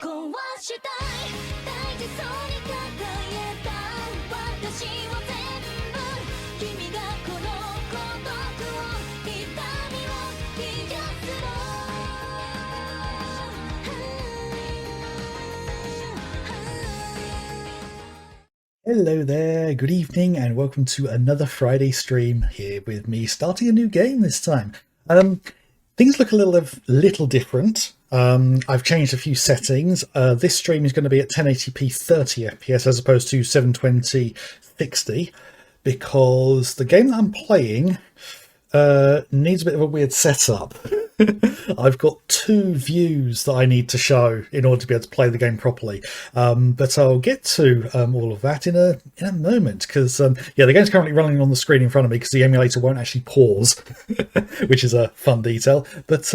壊したい大事そうに抱えた私を全部君がこの孤独を痛みを癒すの Hello there, good evening, and welcome to another Friday stream here with me, starting a new game this time. Things look a little different. I've changed a few settings. This stream is going to be at 1080p 30 FPS as opposed to 720 60, because the game that I'm playing needs a bit of a weird setup. I've got two views that I need to show in order to be able to play the game properly, but I'll get to all of that in a moment, because yeah, the game's currently running on the screen in front of me because the emulator won't actually pause, which is a fun detail. But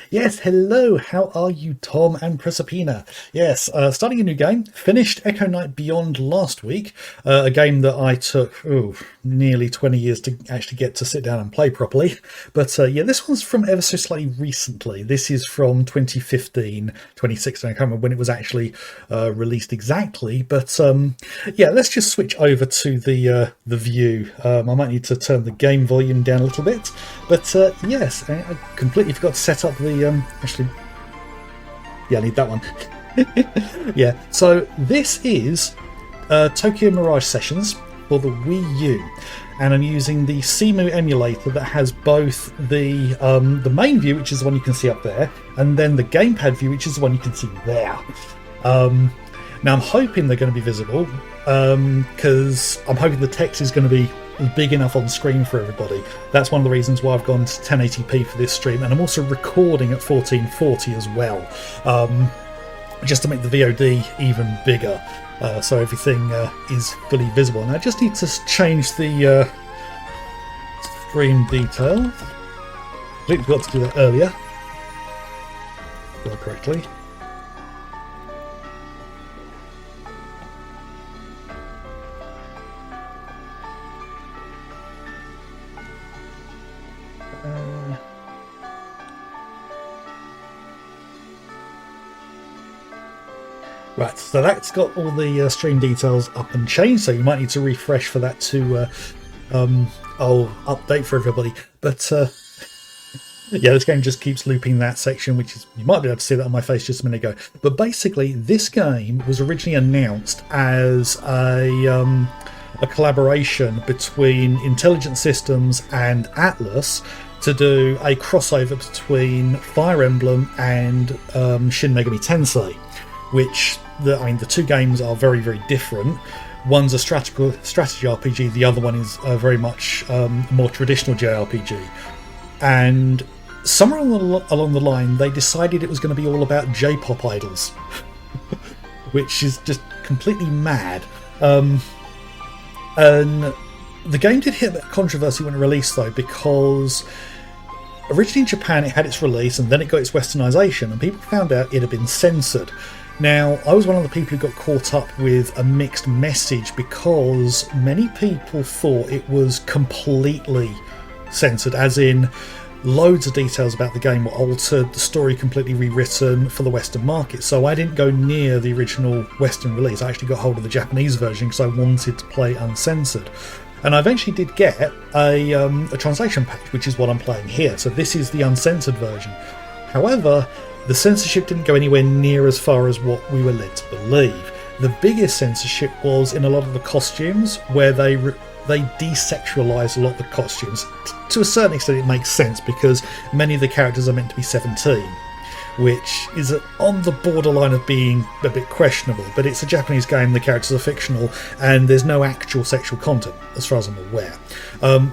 yes, hello, how are you, Tom and Proserpina? Yes, starting a new game. Finished Echo Knight Beyond last week, a game that I took nearly 20 years to actually get to sit down and play properly. But yeah, this one's from ever so slightly recently. This is from 2015, 2016. I can't remember when it was actually released exactly. But yeah, let's just switch over to the view. I might need to turn the game volume down a little bit. But yes, I completely forgot to set up the actually. Yeah, I need that one. Yeah, so this is Tokyo Mirage Sessions for the Wii U, and I'm using the Simu emulator that has both the main view, which is the one you can see up there, and then the gamepad view, which is the one you can see there. Now I'm hoping they're going to be visible, because I'm hoping the text is going to be big enough on screen for everybody. That's one of the reasons why I've gone to 1080p for this stream, and I'm also recording at 1440 as well, just to make the VOD even bigger. So everything is fully visible. And I just need to change the stream detail. I completely forgot to do that earlier. Do it correctly. Right, so that's got all the stream details up and changed, so you might need to refresh for that to I'll update for everybody. But yeah, this game just keeps looping that section, which is, you might be able to see that on my face just a minute ago. But basically, this game was originally announced as a collaboration between Intelligent Systems and Atlas to do a crossover between Fire Emblem and Shin Megami Tensei, which the two games are very, very different. One's a strategy RPG, the other one is very much a more traditional JRPG. And somewhere along the line, they decided it was going to be all about J-pop idols, which is just completely mad. And the game did hit a bit of controversy when it released, though, because originally in Japan it had its release and then it got its westernization, and people found out it had been censored. Now, I was one of the people who got caught up with a mixed message, because many people thought it was completely censored, as in loads of details about the game were altered, the story completely rewritten for the Western market. So I didn't go near the original Western release. I actually got hold of the Japanese version because I wanted to play uncensored. And I eventually did get a translation pack, which is what I'm playing here. So this is the uncensored version. However, the censorship didn't go anywhere near as far as what we were led to believe. The biggest censorship was in a lot of the costumes, where they desexualised a lot of the costumes. To a certain extent it makes sense, because many of the characters are meant to be 17, which is on the borderline of being a bit questionable, but it's a Japanese game, the characters are fictional, and there's no actual sexual content as far as I'm aware.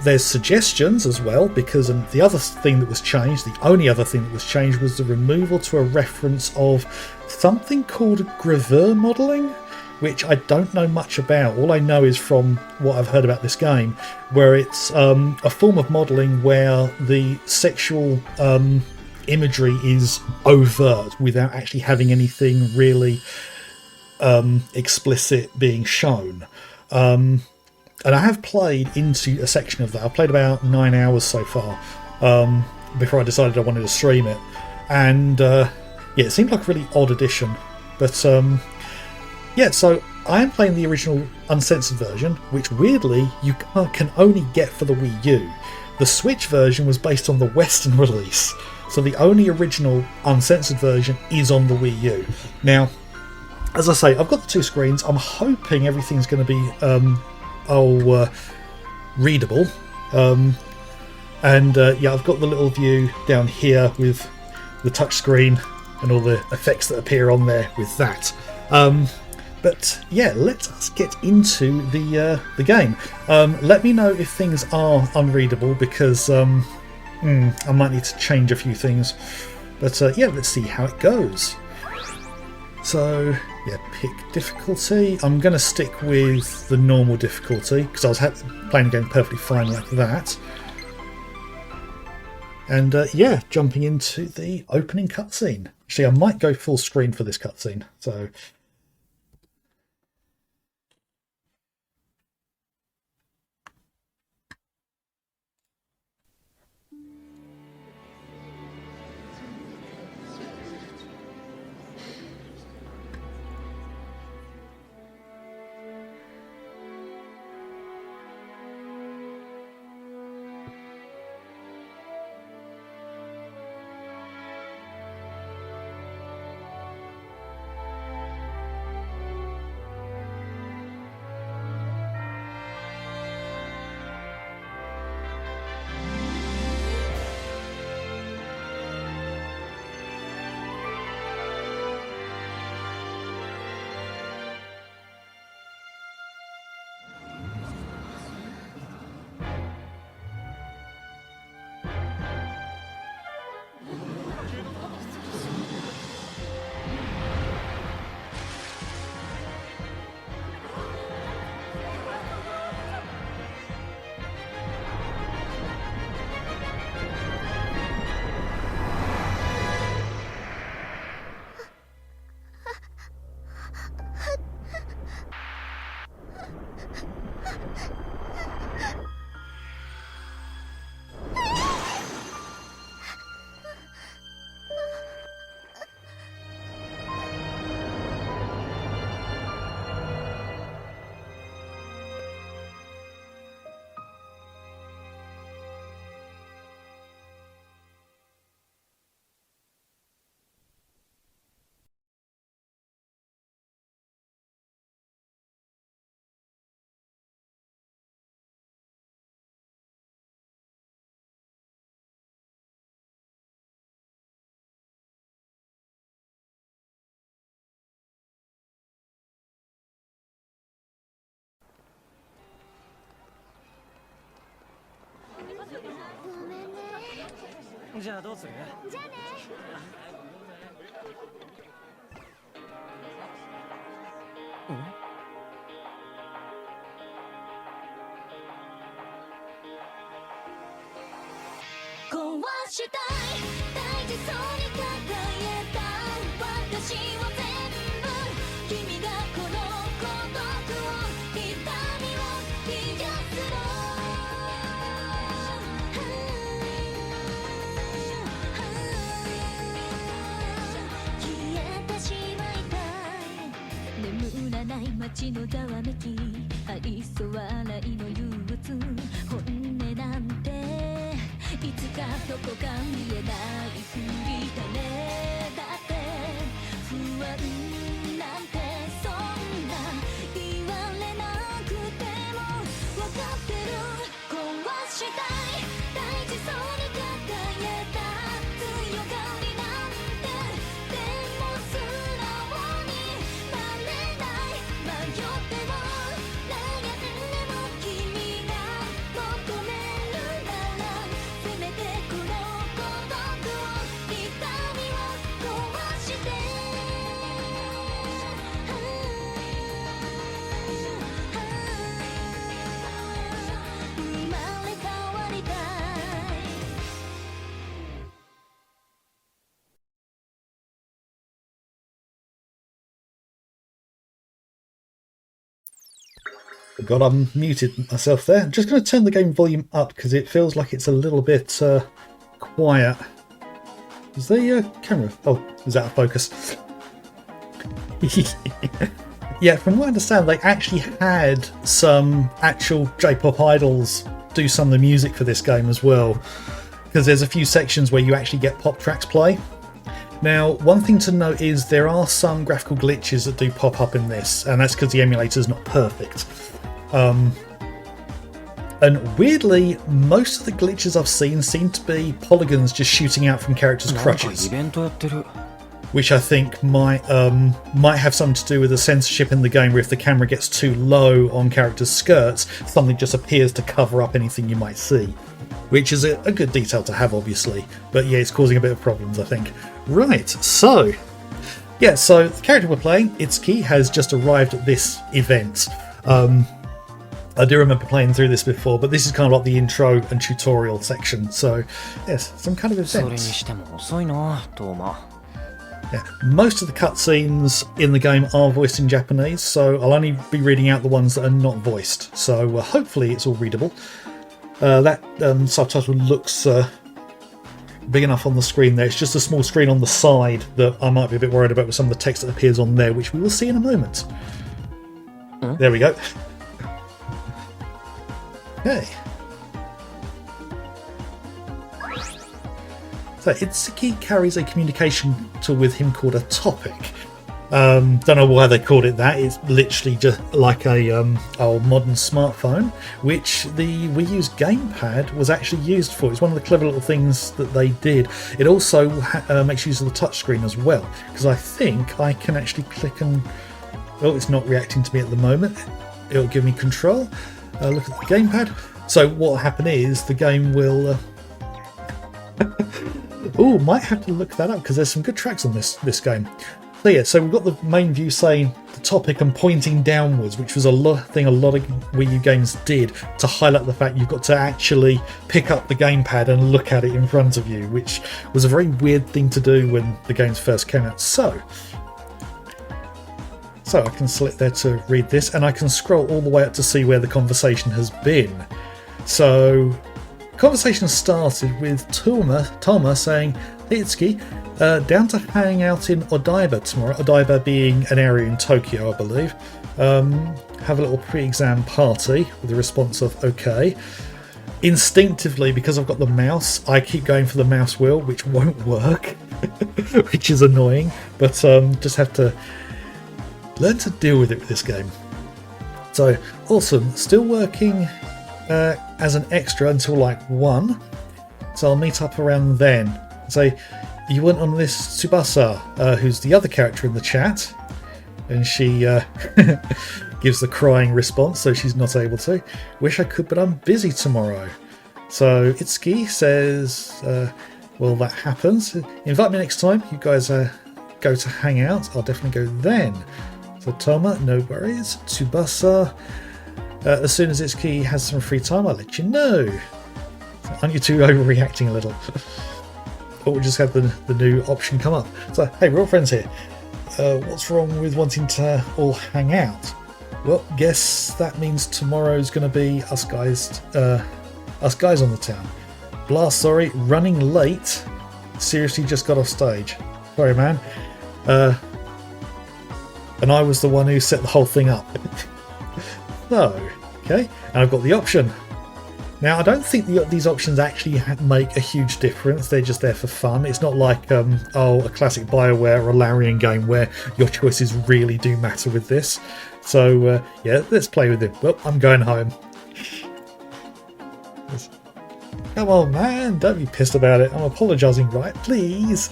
There's suggestions as well, because the other thing that was changed, the only other thing that was changed, was the removal to a reference of something called gravure modelling, which I don't know much about. All I know is from what I've heard about this game, where it's a form of modelling where the sexual imagery is overt without actually having anything really explicit being shown. And I have played into a section of that. I've played about 9 hours so far before I decided I wanted to stream it. And yeah, it seemed like a really odd addition But yeah, so I am playing the original uncensored version, which weirdly you can only get for the Wii U. The Switch version was based on the Western release, so the only original uncensored version is on the Wii U. Now, as I say, I've got the two screens. I'm hoping everything's going to be readable. Yeah, I've got the little view down here with the touch screen and all the effects that appear on there with that. But yeah, let us get into the game. Let me know if things are unreadable, because I might need to change a few things. But yeah, let's see how it goes. So yeah, pick difficulty. I'm going to stick with the normal difficulty because I was playing the game perfectly fine like that. And yeah, jumping into the opening cutscene. Actually, I might go full screen for this cutscene. So.じゃあどうする？じゃあね。壊したい大事そうに抱えた私を全部君がこの孤独を痛みを癒すの消えてしまいたい眠らない街のざわめき愛想笑いの憂鬱本音なんていつかどこか見えないふりだねだって不安なんてそんな言われなくても分かってる壊したい大事そうに抱えた強がりなんてでも素直になれない迷っても悩んでも君が求めるならせめてこの孤独を痛みを壊して生まれ変わりたいGod, I muted myself there. I'm just going to turn the game volume up because it feels like it's a little bit quiet. Is the camera? Oh, is out of focus. Yeah, from what I understand, they actually had some actual J-pop idols do some of the music for this game as well, because there's a few sections where you actually get pop tracks play. Now, one thing to note is there are some graphical glitches that do pop up in this, and that's because the emulator is not perfect. And weirdly, most of the glitches I've seen seem to be polygons just shooting out from characters' crutches, which I think might have something to do with the censorship in the game, where if the camera gets too low on characters' skirts, something just appears to cover up anything you might see, which is a good detail to have, obviously. But yeah, it's causing a bit of problems, I think. Right, so yeah, so the character we're playing, Itsuki, has just arrived at this event. I do remember playing through this before, but this is kind of like the intro and tutorial section. So yes, some kind of event. Yeah, most of the cutscenes in the game are voiced in Japanese, so I'll only be reading out the ones that are not voiced. So hopefully it's all readable. That subtitle looks big enough on the screen there. It's just a small screen on the side that I might be a bit worried about with some of the text that appears on there, which we will see in a moment. There we go. Okay. So Itsuki carries a communication tool with him called a topic. Don't know why they called it that. It's literally just like a old modern smartphone, which the WiiU's gamepad was actually used for. It's one of the clever little things that they did. It also makes use of the touchscreen as well, because I think I can actually click and... Oh, it's not reacting to me at the moment. It'll give me control. Look at the gamepad. So what will happen is the game will... Oh, might have to look that up because there's some good tracks on this game. So yeah, so we've got the main view saying the topic and pointing downwards, which was a lot of Wii U games did to highlight the fact you've got to actually pick up the gamepad and look at it in front of you, which was a very weird thing to do when the games first came out. So I can select there to read this, and I can scroll all the way up to see where the conversation has been. So conversation started with Toma saying, "Hey Itsuki, down to hang out in Odaiba tomorrow." Odaiba being an area in Tokyo, I believe. Have a little pre-exam party, with the response of okay. Instinctively, because I've got the mouse, I keep going for the mouse wheel, which won't work, which is annoying, but just have to learn to deal with it with this game. So awesome, still working as an extra until like 1, so I'll meet up around then. So you went on this Tsubasa, who's the other character in the chat, and she gives the crying response, so she's not able to. "Wish I could, but I'm busy tomorrow." So Itsuki says, well, that happens. "Invite me next time you guys go to hang out. I'll definitely go then." So Toma, no worries. Tsubasa, as soon as Itsuki has some free time, I'll let you know. Aren't you two overreacting a little? Or we just had the new option come up. So, hey, we're all friends here. What's wrong with wanting to all hang out? Well, guess that means tomorrow's going to be us guys on the town. Blast, sorry, running late. Seriously, just got off stage. Sorry, man. And I was the one who set the whole thing up. So, okay, and I've got the option. Now, I don't think these options actually make a huge difference. They're just there for fun. It's not like, a classic BioWare or a Larian game where your choices really do matter with this. So, yeah, let's play with it. Well, I'm going home. Come on, man, don't be pissed about it. I'm apologising, right? Please.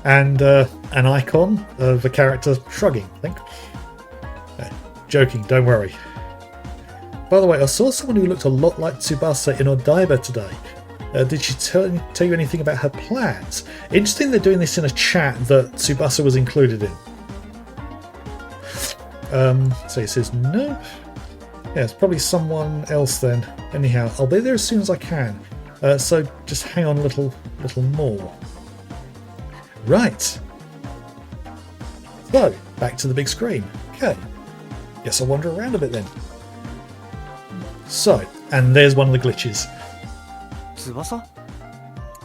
And an icon of a character shrugging, I think. Joking, don't worry. By the way, I saw someone who looked a lot like Tsubasa in Odaiba today. Did she tell you anything about her plans? Interesting they're doing this in a chat that Tsubasa was included in. So he says no. Yeah, it's probably someone else then. Anyhow, I'll be there as soon as I can. So just hang on a little more. Right. So, back to the big screen. Okay. Guess I'll wander around a bit then. So, and there's one of the glitches. Tsubasa?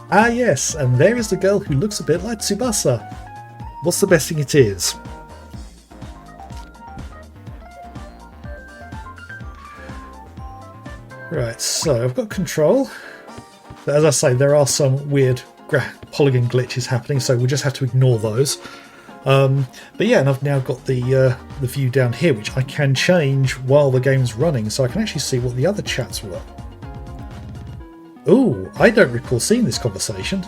Ah yes, and there is the girl who looks a bit like Tsubasa. What's the best thing it is? Right, so I've got control. But as I say, there are some weird polygon glitches happening, so we'll just have to ignore those. But yeah, and I've now got the view down here, which I can change while the game's running, so I can actually see what the other chats were. Ooh, I don't recall seeing this conversation.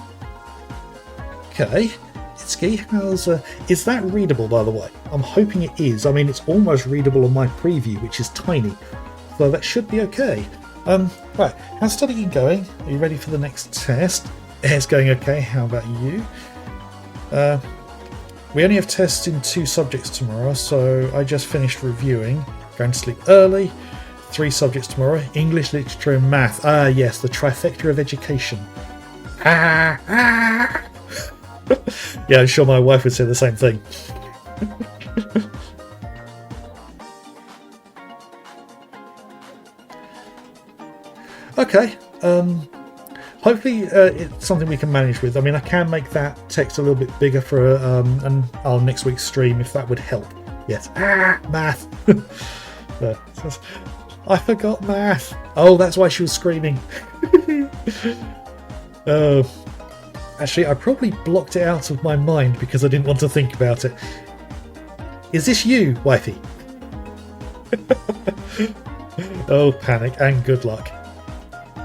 Okay, Itsuki, how's is that readable, by the way? I'm hoping it is. I mean, it's almost readable on my preview, which is tiny, so that should be okay. Right, how's studying going? Are you ready for the next test? It's going okay. How about you? We only have tests in 2 subjects tomorrow, so I just finished reviewing. Going to sleep early. 3 subjects tomorrow: English, literature, and math. Ah, yes, the trifecta of education. Yeah, I'm sure my wife would say the same thing. Okay, hopefully it's something we can manage with. I mean, I can make that text a little bit bigger for our next week's stream if that would help. Yes, math. I forgot math. Oh, that's why she was screaming. Actually, I probably blocked it out of my mind because I didn't want to think about it. Is this you, wifey? Oh, panic and good luck.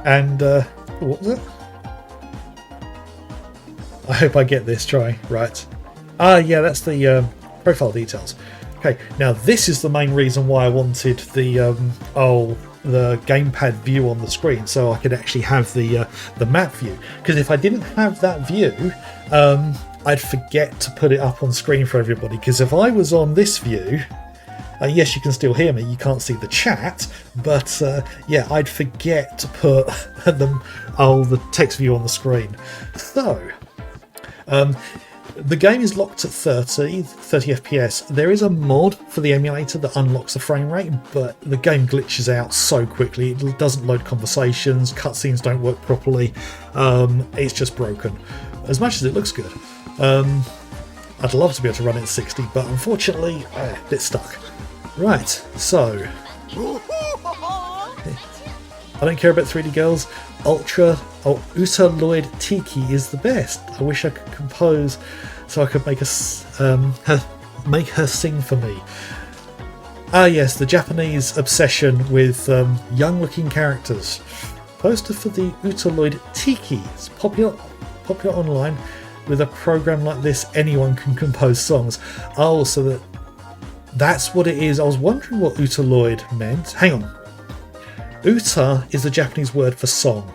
And, what was it? I hope I get this, try. Right. Ah, yeah, that's the profile details. Okay, now this is the main reason why I wanted the gamepad view on the screen, so I could actually have the map view. Because if I didn't have that view, I'd forget to put it up on screen for everybody. Because if I was on this view, yes, you can still hear me, you can't see the chat, but yeah, I'd forget to put the text view on the screen. So, the game is locked at 30 FPS. There is a mod for the emulator that unlocks the frame rate, but the game glitches out so quickly. It doesn't load conversations, cutscenes don't work properly. It's just broken. As much as it looks good. I'd love to be able to run it at 60, but unfortunately, a bit stuck. Right, so I don't care about 3D girls. Uta Lloyd Tiki is the best. I wish I could compose so I could make her sing for me. Ah yes, the Japanese obsession with young-looking characters. Poster for the Uta Lloyd Tiki. It's popular online. With a program like this, anyone can compose songs. Oh, so that's what it is. I was wondering what Uta Lloyd meant. Hang on. Uta is the Japanese word for song.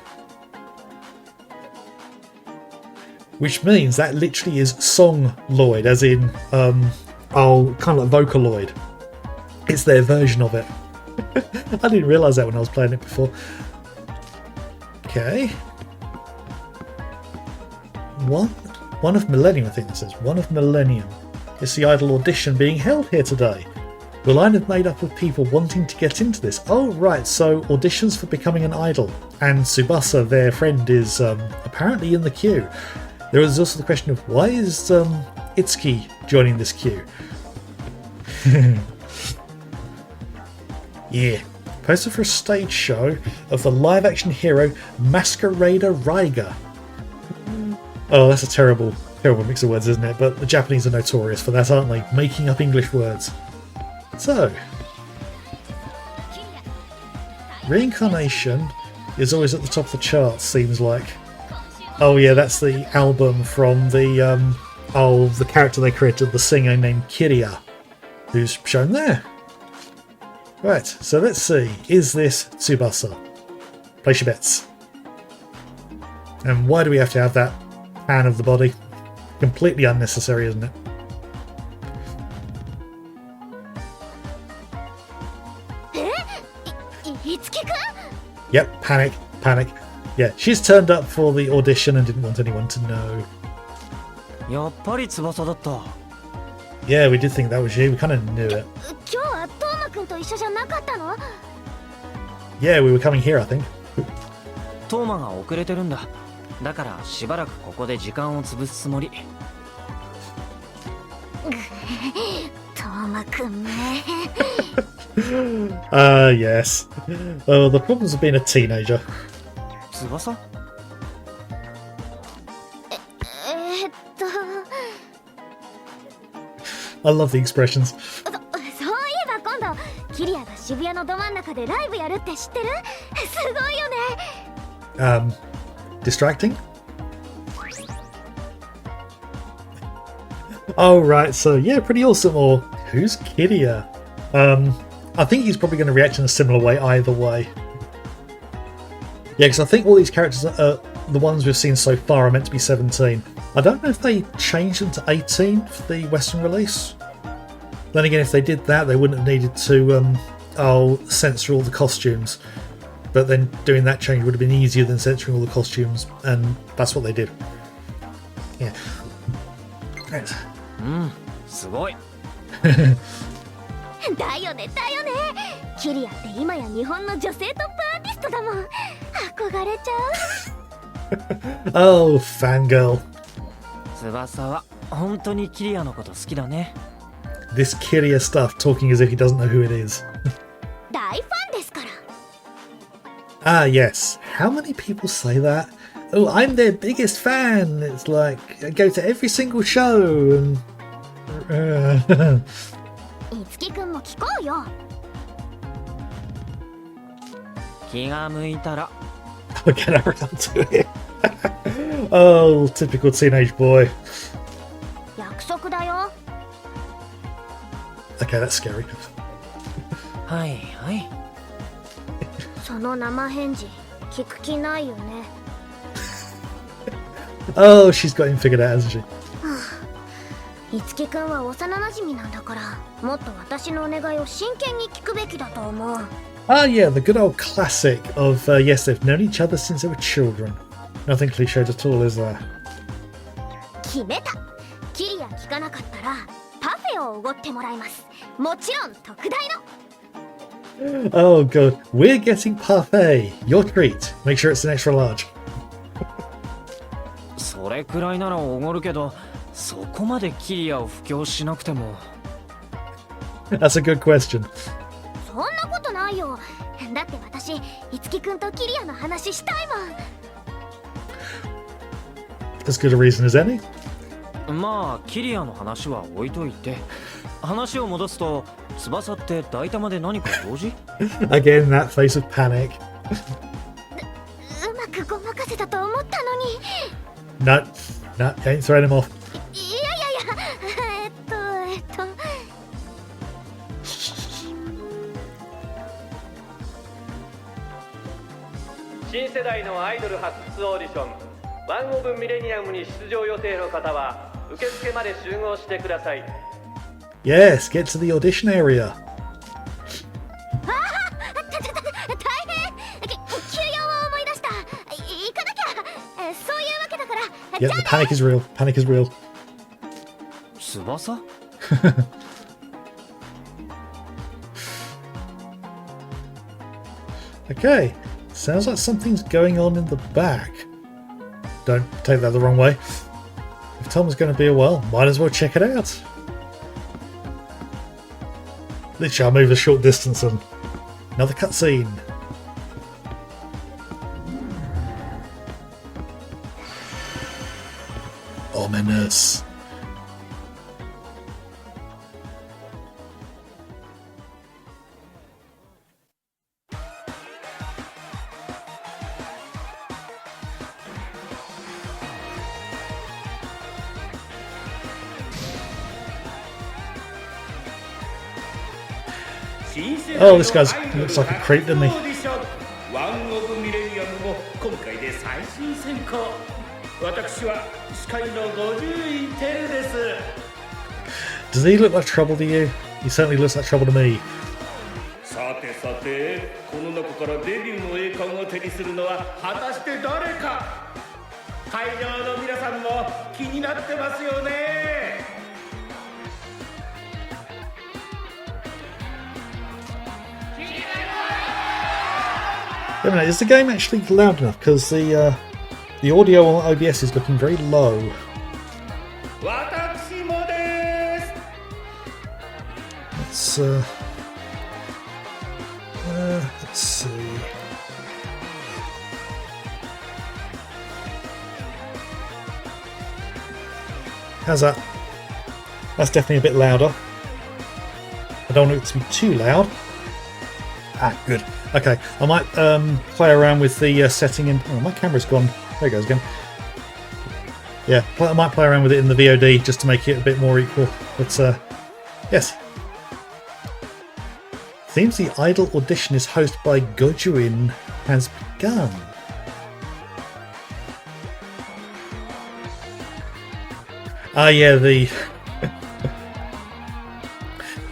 Which means that literally is song Lloyd, as in, kind of like Vocaloid. It's their version of it. I didn't realise that when I was playing it before. Okay. One of Millennium, I think this is. One of Millennium. It's the Idol audition being held here today. The line is made up of people wanting to get into this. Oh, right, so auditions for becoming an idol. And Tsubasa, their friend, is apparently in the queue. There is also the question of why is Itsuki joining this queue? Yeah. Poster for a stage show of the live-action hero Masquerader Raiga. Oh, that's a terrible mix of words, isn't it? But the Japanese are notorious for that, aren't they? Making up English words. So, Reincarnation is always at the top of the charts, seems like. Oh yeah, that's the album from the character they created, the singer named Kiria, who's shown there. Right, so let's see. Is this Tsubasa? Place your bets. And why do we have to have that pan of the body? Completely unnecessary, isn't it? Yep, panic. Yeah, she's turned up for the audition and didn't want anyone to know. Yeah, we did think that was you. We kind of knew it. Yeah, we were coming here, I think. トーマが遅れてるんだ。だからしばらくここで時間を潰すつもり。トーマくんね。Yes. Oh, the problems of being a teenager. 翼？そう I love the expressions. いえば今度キリアが渋谷のど真ん中でライブやるって知ってる？すごいよね。Distracting? Oh, right, so yeah, pretty awesome. Or who's Kiria? I think he's probably going to react in a similar way either way. Yeah, because I think all these characters, the ones we've seen so far, are meant to be 17. I don't know if they changed them to 18 for the Western release. Then again, if they did that, they wouldn't have needed to censor all the costumes. But then doing that change would have been easier than censoring all the costumes, and that's what they did. Yeah. Right. すごい。だよねだよね。キリアって今や日本の女性トップアーティストだもん。憧れちゃう。Oh, fangirl. 翼は本当にキリアのこと好きだね。This Kiria stuff, talking as if he doesn't know who it is. 大ファンですから。Ah, yes. How many people say that? Oh, I'm their biggest fan. It's like, I go to every single show and... いつきくんも聞こうよ。気が向いたら。I'll get around to it. Oh, typical teenage boy. 約束だよ。Okay, that's scary. はいはい。その生返事聞く気ないよね。Oh, she's got him figured out, hasn't she? いつきくんは幼馴染なんだから、もっと私のお願いを真剣に聞くべきだと思う。Ah, yeah, the good old classic of, yes, they've known each other since they were children. Nothing cliched at all, is there? 決めた。キリア聞かなかったらパフェをおごってもらいます。もちろん特大の。Oh, God. We're getting parfait. Your treat. Make sure it's an extra large. それくらいならおごるけど、そこまでキリアを布教しなくても。That's a good question. そんなことないよ。だって私、いつきくんとキリアの話したいもん。As good a reason as any. まあキリアの話は置いといて、話を戻すと翼って大玉で何か用事？ Again, that face of panic. うまくごまかせたと思ったのに。No, ain't throwing him off. いやいやいや、新世代のアイドル発掘オーディションワンオブミレニアムに出場予定の方は受付まで集合してください。 Yes, get to the audition area. 大変。休養を思い出した。行かなきゃ。そういうわけだから。Yeah, the panic is real. Panic is real. 翼？ Okay, sounds like something's going on in the back. Don't take that the wrong way. If Tom's going to be a while, might as well check it out. Literally, I'll move a short distance and another cutscene. Ominous. Oh, this guy looks like a creep, doesn't he? ワンオブミレニアムも今回で最終選考。私は司会の50位テルです。 Does he look like trouble to you? He certainly looks like trouble to me. さてさて、この中からデビューの栄冠を手にするのは果たして誰か。会場の皆さんも気になってますよね。Wait a minute, is the game actually loud enough? Because the audio on OBS is looking very low. 私もです。let's see. How's that? That's definitely a bit louder. I don't want it to be too loud. Ah, good. Okay, I might play around with the setting in... Oh, my camera's gone. There it goes again. Yeah, I might play around with it in the VOD just to make it a bit more equal. But, yes. Seems the Idol audition is hosted by Gojuin has begun. Ah, yeah, the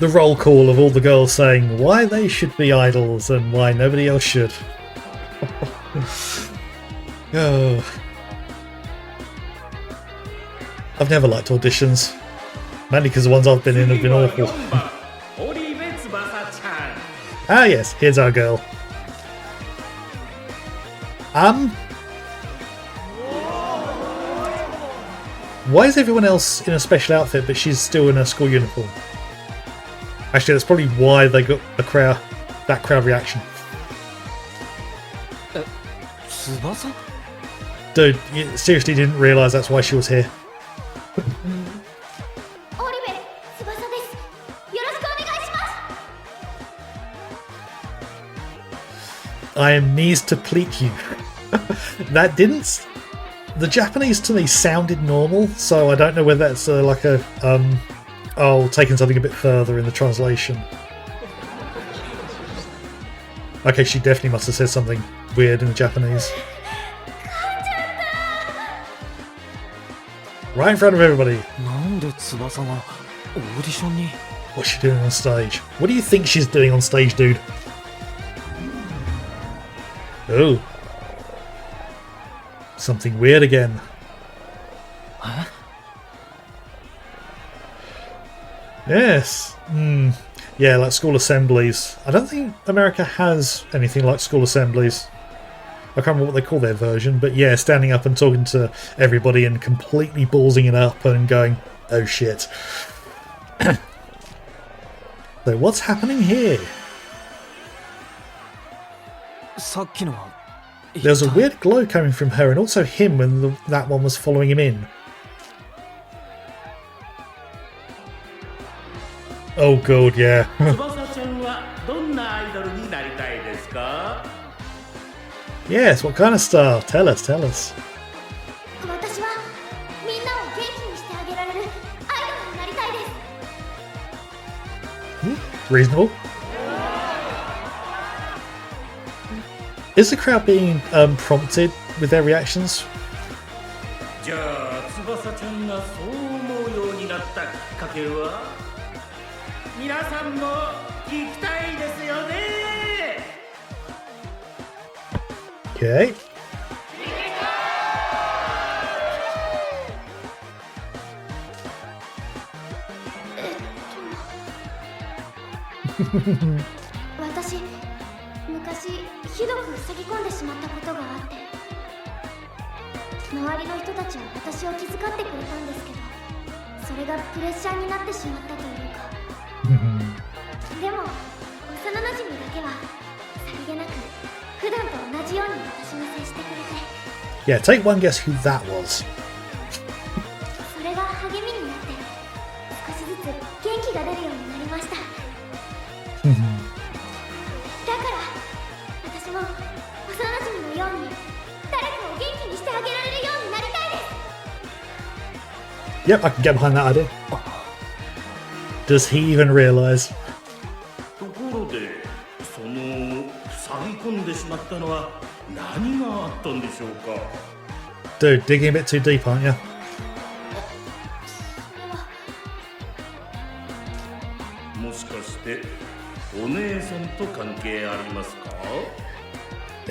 roll call of all the girls saying why they should be idols and why nobody else should. Oh. I've never liked auditions. Mainly because the ones I've been in have been awful. Ah yes, here's our girl. Why is everyone else in a special outfit but she's still in a school uniform? Actually, that's probably why they got that crowd reaction. Tsubasa? Dude, you seriously didn't realise that's why she was here. I am knees to pleat you. That didn't... The Japanese to me sounded normal, so I don't know whether that's like a... taking something a bit further in the translation. Okay, she definitely must have said something weird in the Japanese. Right in front of everybody. What's she doing on stage? What do you think she's doing on stage, dude? Oh. Something weird again. Huh? Yes. Yeah, like school assemblies. I don't think America has anything like school assemblies. I can't remember what they call their version, but yeah, standing up and talking to everybody and completely ballsing it up and going, oh shit. So what's happening here? There's a weird glow coming from her and also him when that one was following him in. Oh god, yeah. Yes, what kind of star? Tell us, tell us. Reasonable. Is the crowd being prompted with their reactions? Okay. Yeah, take one guess who that was. Yep, I can get behind that idea. Does he even realise? Dude, digging a bit too deep, aren't you?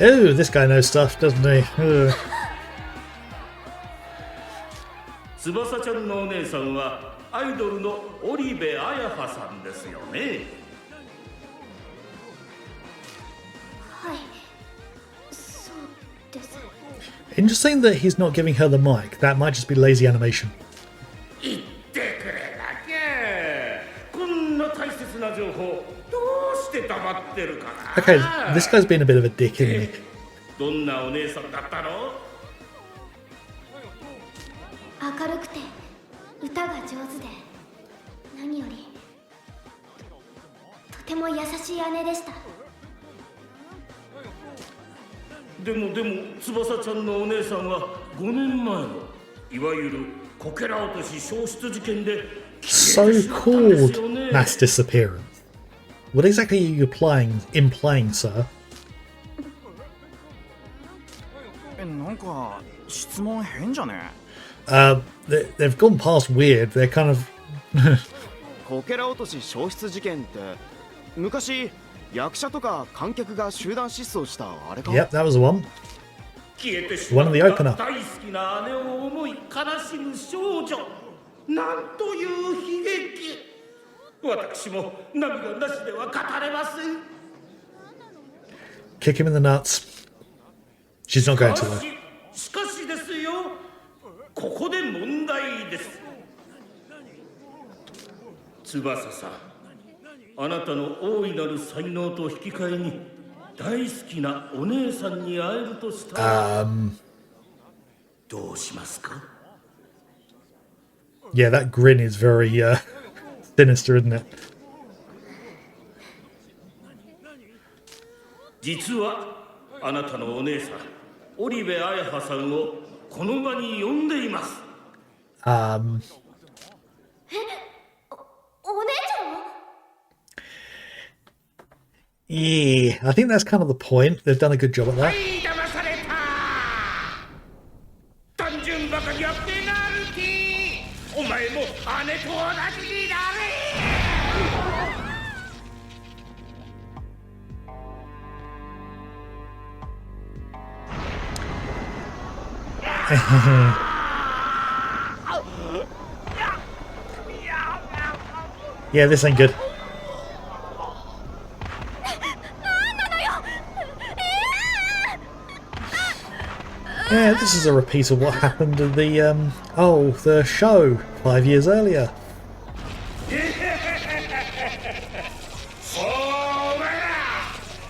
Oh, this guy knows stuff, doesn't he? Ugh. 翼ちゃんのお姉さんはアイドルの織部彩葉さんですよね。はい、そうです。 Interesting that he's not giving her the mic. That might just be lazy animation. 言ってくれなきゃ。こんな大切な情報どうして黙ってるかな。 Okay, this guy's been a bit of a dick, isn't he? どんなお姉さんだったの？明るくて歌が上手で、何よりとても優しい姉でした。でも翼ちゃんのお姉さんは5年前のいわゆるこけら落とし消失事件で So-called mass disappearance. What exactly are you implying, sir? なんか質問変じゃね？ They've gone past weird. They're kind of こけら落とし消失事件って昔役者とか観客が集団失踪したあれか？ Yep, that was the one. 消えてしまっ One of the た opener. 大好きな姉を思い悲しむ少女、なんという悲劇。私も涙なしでは語れません。 Kick him in the nuts. She's not going to though. しかしですよ、ここで問題です。翼さん、あなたの大いなる才能と引き換えに大好きなお姉さんに会えるとしたら、どうしますか？ Yeah, that grin is very sinister, isn't it? 実はあなたのお姉さん織部彩葉さんをこの場に呼んでいます。お姉ちゃん？ Yeah, I think that's kind of the point. They've done a good job at は that. い、騙された。単純ばかりやペナルティー。お前も姉と同じになれ。 Yeah, this ain't good. Yeah, this is a repeat of what happened at the show 5 years earlier. そうだ。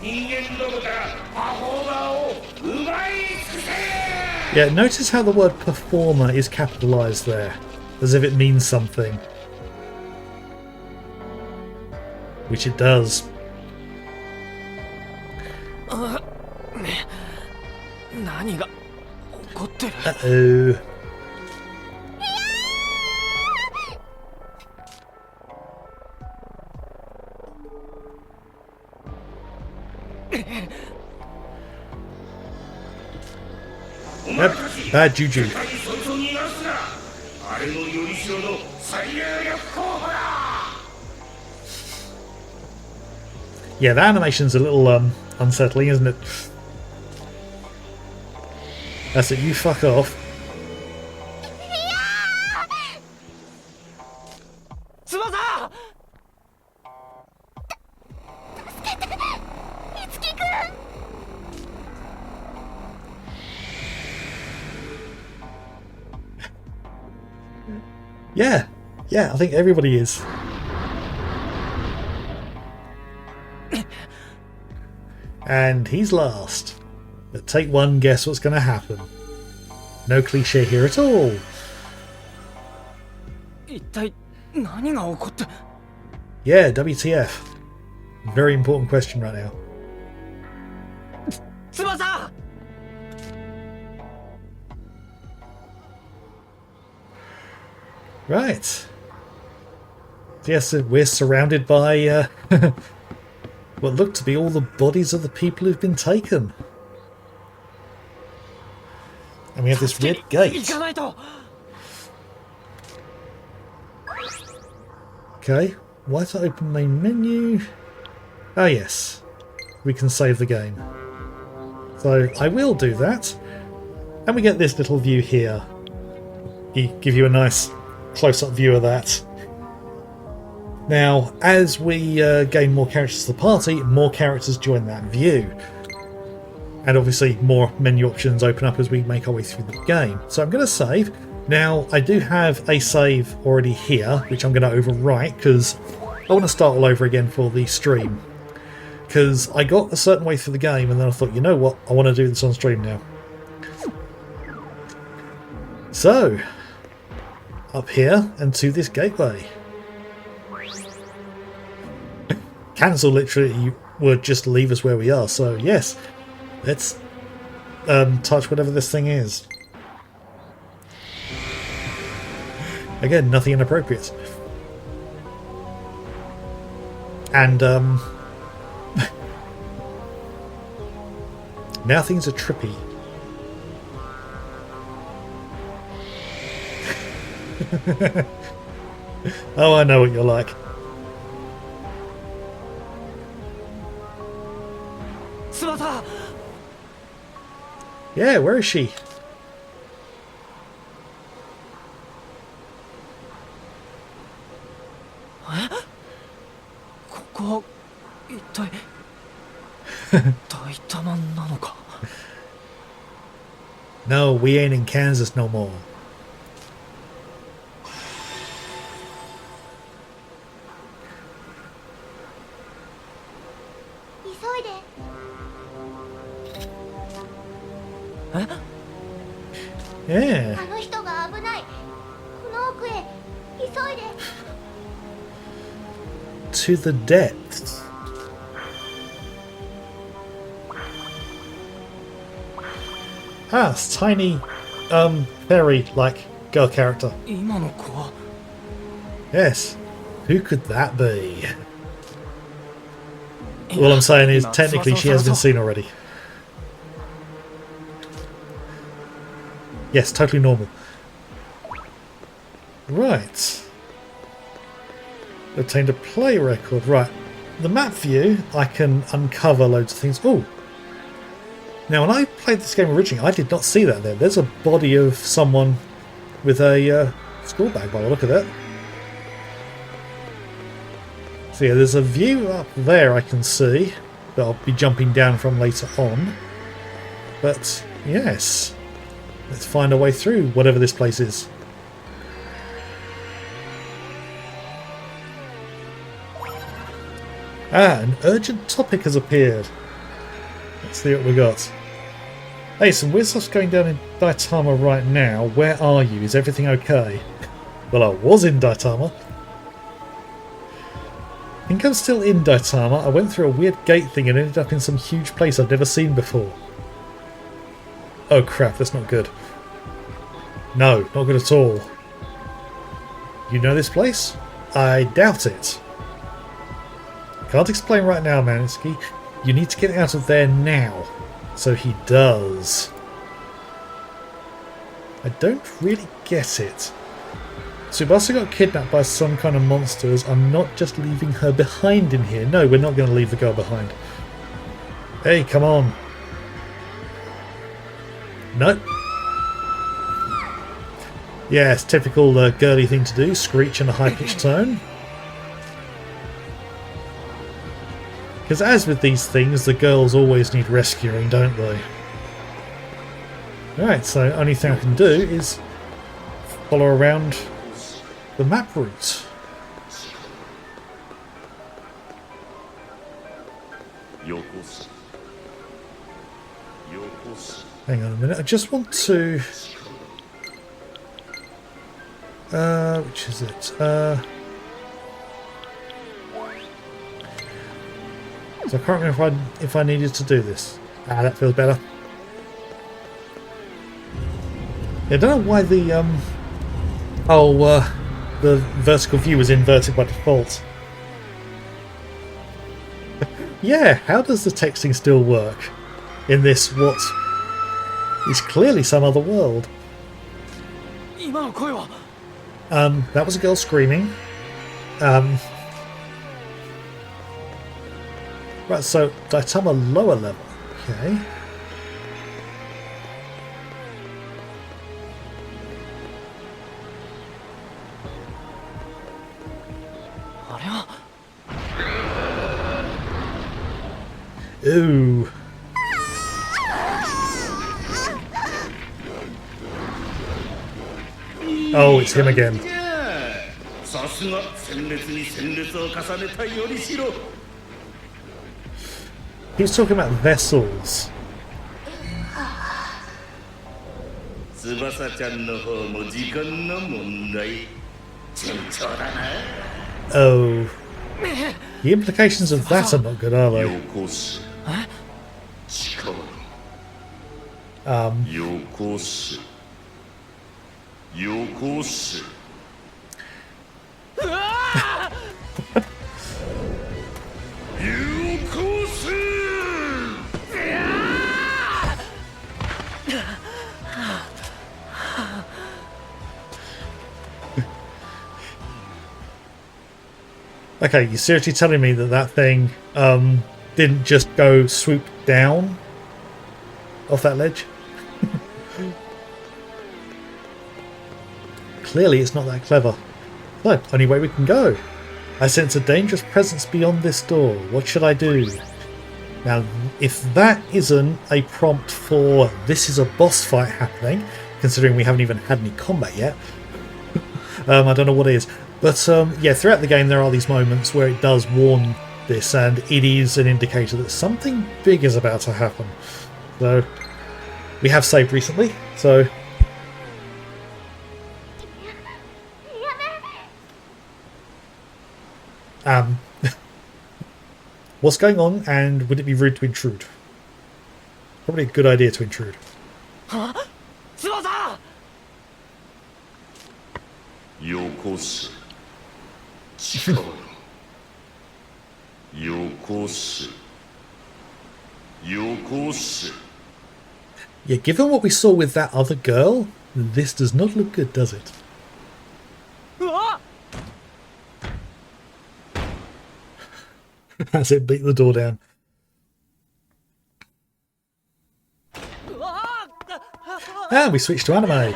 人間どもからパフォーマーを奪い尽くせ。 Yeah, notice how the word performer is capitalized there, as if it means something. Which it does. 何が起こってる？ Uh-oh. Yep, bad juju. 世界に早々に逃がすな。あれのよりしろの最有力候補だ。 Yeah, the animation's a little unsettling, isn't it? That's it, you fuck off. 翼！ Yeah, I think everybody is. And he's last. But take one guess what's going to happen. No cliche here at all. 一体何が起こって？ Yeah, WTF. Very important question right now. 翼！ Right. Yes, we're surrounded by what look to be all the bodies of the people who've been taken. And we have this weird 行 gate. かないと！ Okay, why is that open main menu? Ah yes, we can save the game. So I will do that. And we get this little view here. Give you a nice close-up view of that. Now, as we gain more characters to the party, more characters join that view. And obviously more menu options open up as we make our way through the game. So I'm going to save. Now, I do have a save already here, which I'm going to overwrite because I want to start all over again for the stream. Because I got a certain way through the game and then I thought, you know what, I want to do this on stream now. So, up here and to this gateway. Cancel literally would just leave us where we are, so yes, let's touch whatever this thing is. Again, nothing inappropriate. And now things are trippy. Oh, I know what you're like. Yeah, where is she? No, we ain't in Kansas no more. Yeah. To the depths. Ah, it's tiny, fairy-like girl character. Yes. Who could that be? All I'm saying is, technically, she has been seen already. Yes, totally normal. Right. Obtained a play record. Right. The map view, I can uncover loads of things. Oh! Now, when I played this game originally, I did not see that there. There's a body of someone with a school bag by the look of it. So yeah, there's a view up there I can see that I'll be jumping down from later on. But, yes. Let's find our way through whatever this place is. Ah, an urgent topic has appeared. Let's see what we got. Hey, some weird stuff's going down in Daitama right now. Where are you? Is everything okay? Well, I was in Daitama. I think I'm still in Daitama. I went through a weird gate thing and ended up in some huge place I've never seen before. Oh crap, that's not good. No, not good at all. You know this place? I doubt it. Can't explain right now, Manisky. You need to get out of there now. So he does. I don't really get it. Tsubasa got kidnapped by some kind of monsters. I'm not just leaving her behind in here. No, we're not going to leave the girl behind. Hey, come on. No. Yes, typical girly thing to do. Screech in a high-pitched tone. Because as with these things, the girls always need rescuing, don't they? Alright, so the only thing I can do is follow around the map route. Hang on a minute, I just want to... which is it? So I can't remember if I needed to do this. Ah, that feels better. Yeah, I don't know why the the vertical view was inverted by default. Yeah, how does the texting still work in this what is clearly some other world? That was a girl screaming. Right, so Daitama lower level. Okay. Ooh. Oh, it's him again. すが鮮烈に鮮烈を重ねたよりしろ。 He was talking about vessels. 翼ちゃんの方も時間の問題。順調だな。 Oh. The implications of that are not good, are よ they? こす。力。 よこす。よこす。よこす。 Okay, you're seriously telling me that that thing didn't just go swoop down off that ledge? Clearly it's not that clever. No, only way we can go. I sense a dangerous presence beyond this door. What should I do? Now, if that isn't a prompt for this is a boss fight happening, considering we haven't even had any combat yet, I don't know what it is. But yeah, throughout the game there are these moments where it does warn this, and it is an indicator that something big is about to happen. So, we have saved recently, so... What's going on, and would it be rude to intrude? Probably a good idea to intrude. 翼よこす。力。よこす。よこす。 Yeah, given what we saw with that other girl, this does not look good, does it? うわ As it beat the door down. うわ And we switched to anime.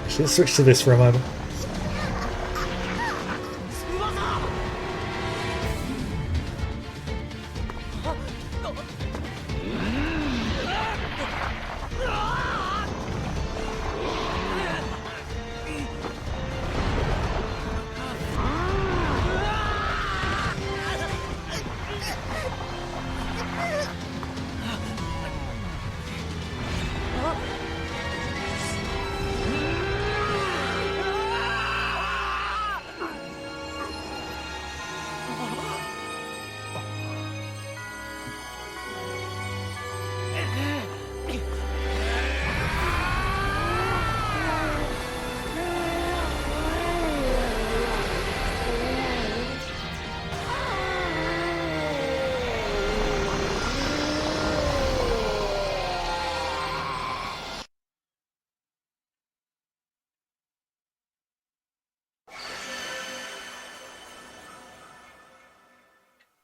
Actually, let's switch to this for a moment.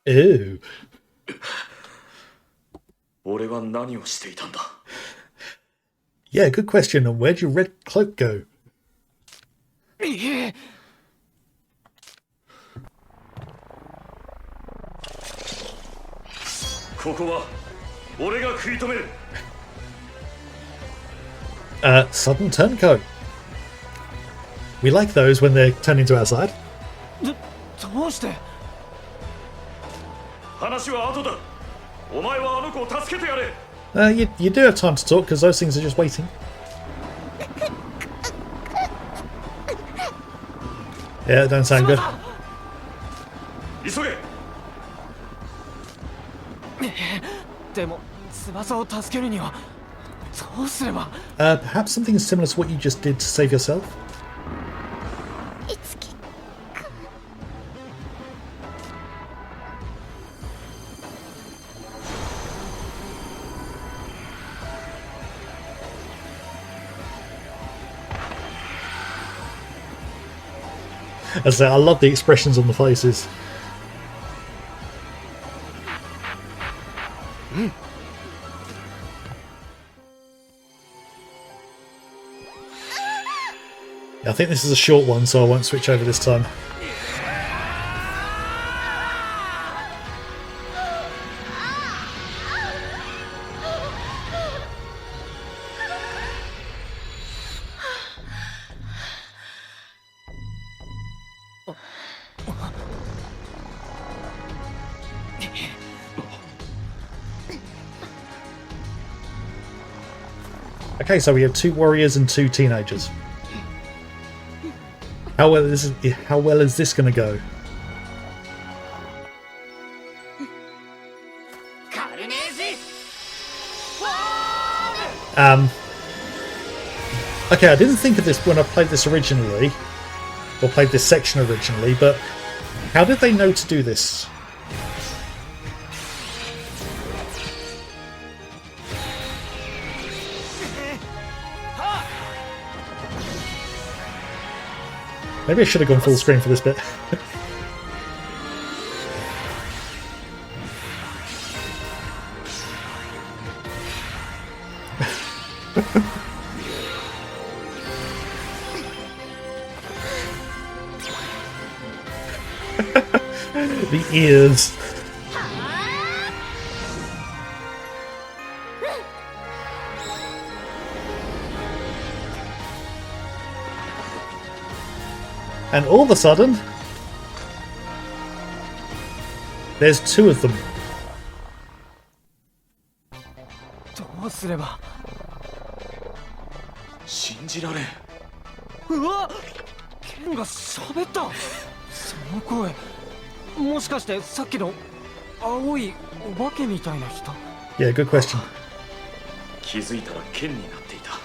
Ew. 俺は何をしていたんだ。 Yeah, good question. And where'd your red cloak go? ここは俺が食い止める。 Sudden turncoat. We like those when they turn into our side. どうして話は後だ。お前はあの子を助けてやれ。 You do have time to talk because those things are just waiting. Yeah, it don't sound good. 急げ。でも翼を助けるにはどうすれば Perhaps something similar to what you just did to save yourself? いつき As I say, I love the expressions on the faces. I think this is a short one, so I won't switch over this time. Okay, so we have 2 warriors and 2 teenagers. How well is this going to go? Okay, I didn't think of this when I played this originally, or played this section originally, but how did they know to do this? Maybe I should have gone full screen for this bit. The ears. And all of a sudden, there's 2 of them. どうすれば信じられん。うわ、ケンが喋った。その声、もしかしてさっきの青いお化けみたいな人？ Yeah, good question. 気づいたら剣になっていた。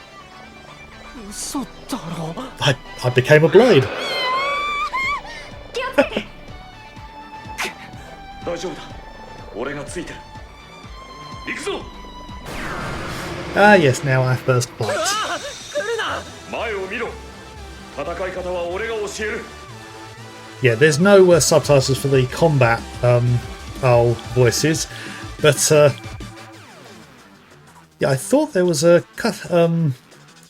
嘘だろ。I became a blade. 大丈夫だ。俺がついてる。行くぞ。Ah, yes, now our first fight. 前を見ろ。戦い方は俺が教える。 Yeah, there's no subtitles for the combat voices, but yeah, I thought there was a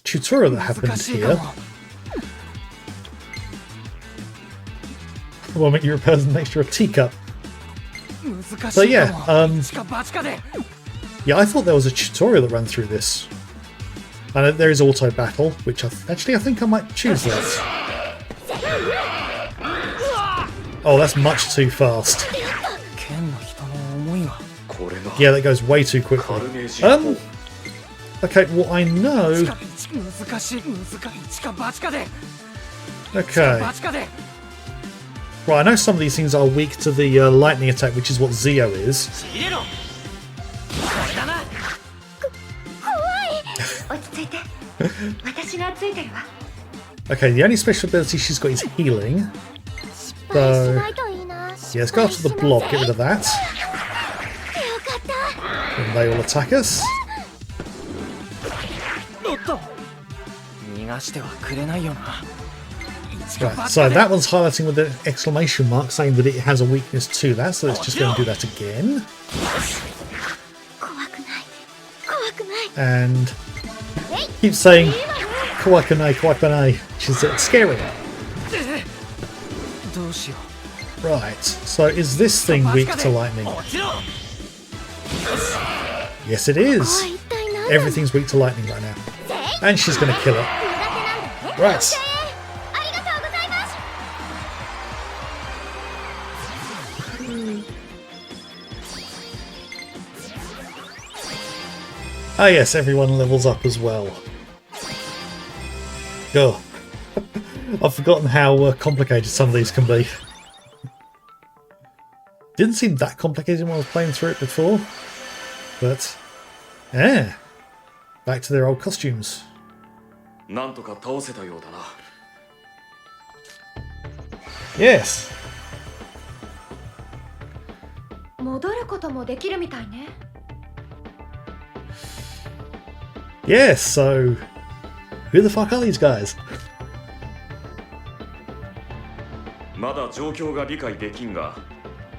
tutorial that happened here. Well, make you repairs an extra teacup. So yeah, yeah, I thought there was a tutorial that ran through this. I know there is auto battle, which I think I might choose that. Oh, that's much too fast. Yeah, that goes way too quickly. Okay, well I know. Okay. Right, I know some of these things are weak to the lightning attack, which is what Zio is. Okay, the only special ability she's got is healing. So, yeah, let's go after the blob, get rid of that. And they all attack us. Right, so that one's highlighting with an exclamation mark, saying that it has a weakness to that, so let's just go and do that again. And keep saying kawakanai, kawakanai, which is scary. Right, so is this thing weak to lightning? Yes, it is. Everything's weak to lightning right now. And she's going to kill it. Right. Ah yes, everyone levels up as well. Oh. I've forgotten how complicated some of these can be. Didn't seem that complicated when I was playing through it before. But, yeah. Back to their old costumes. Yes. 戻ることもできるみたいね。 Yes, so who the fuck are these guys? まだ状況が理解できんが、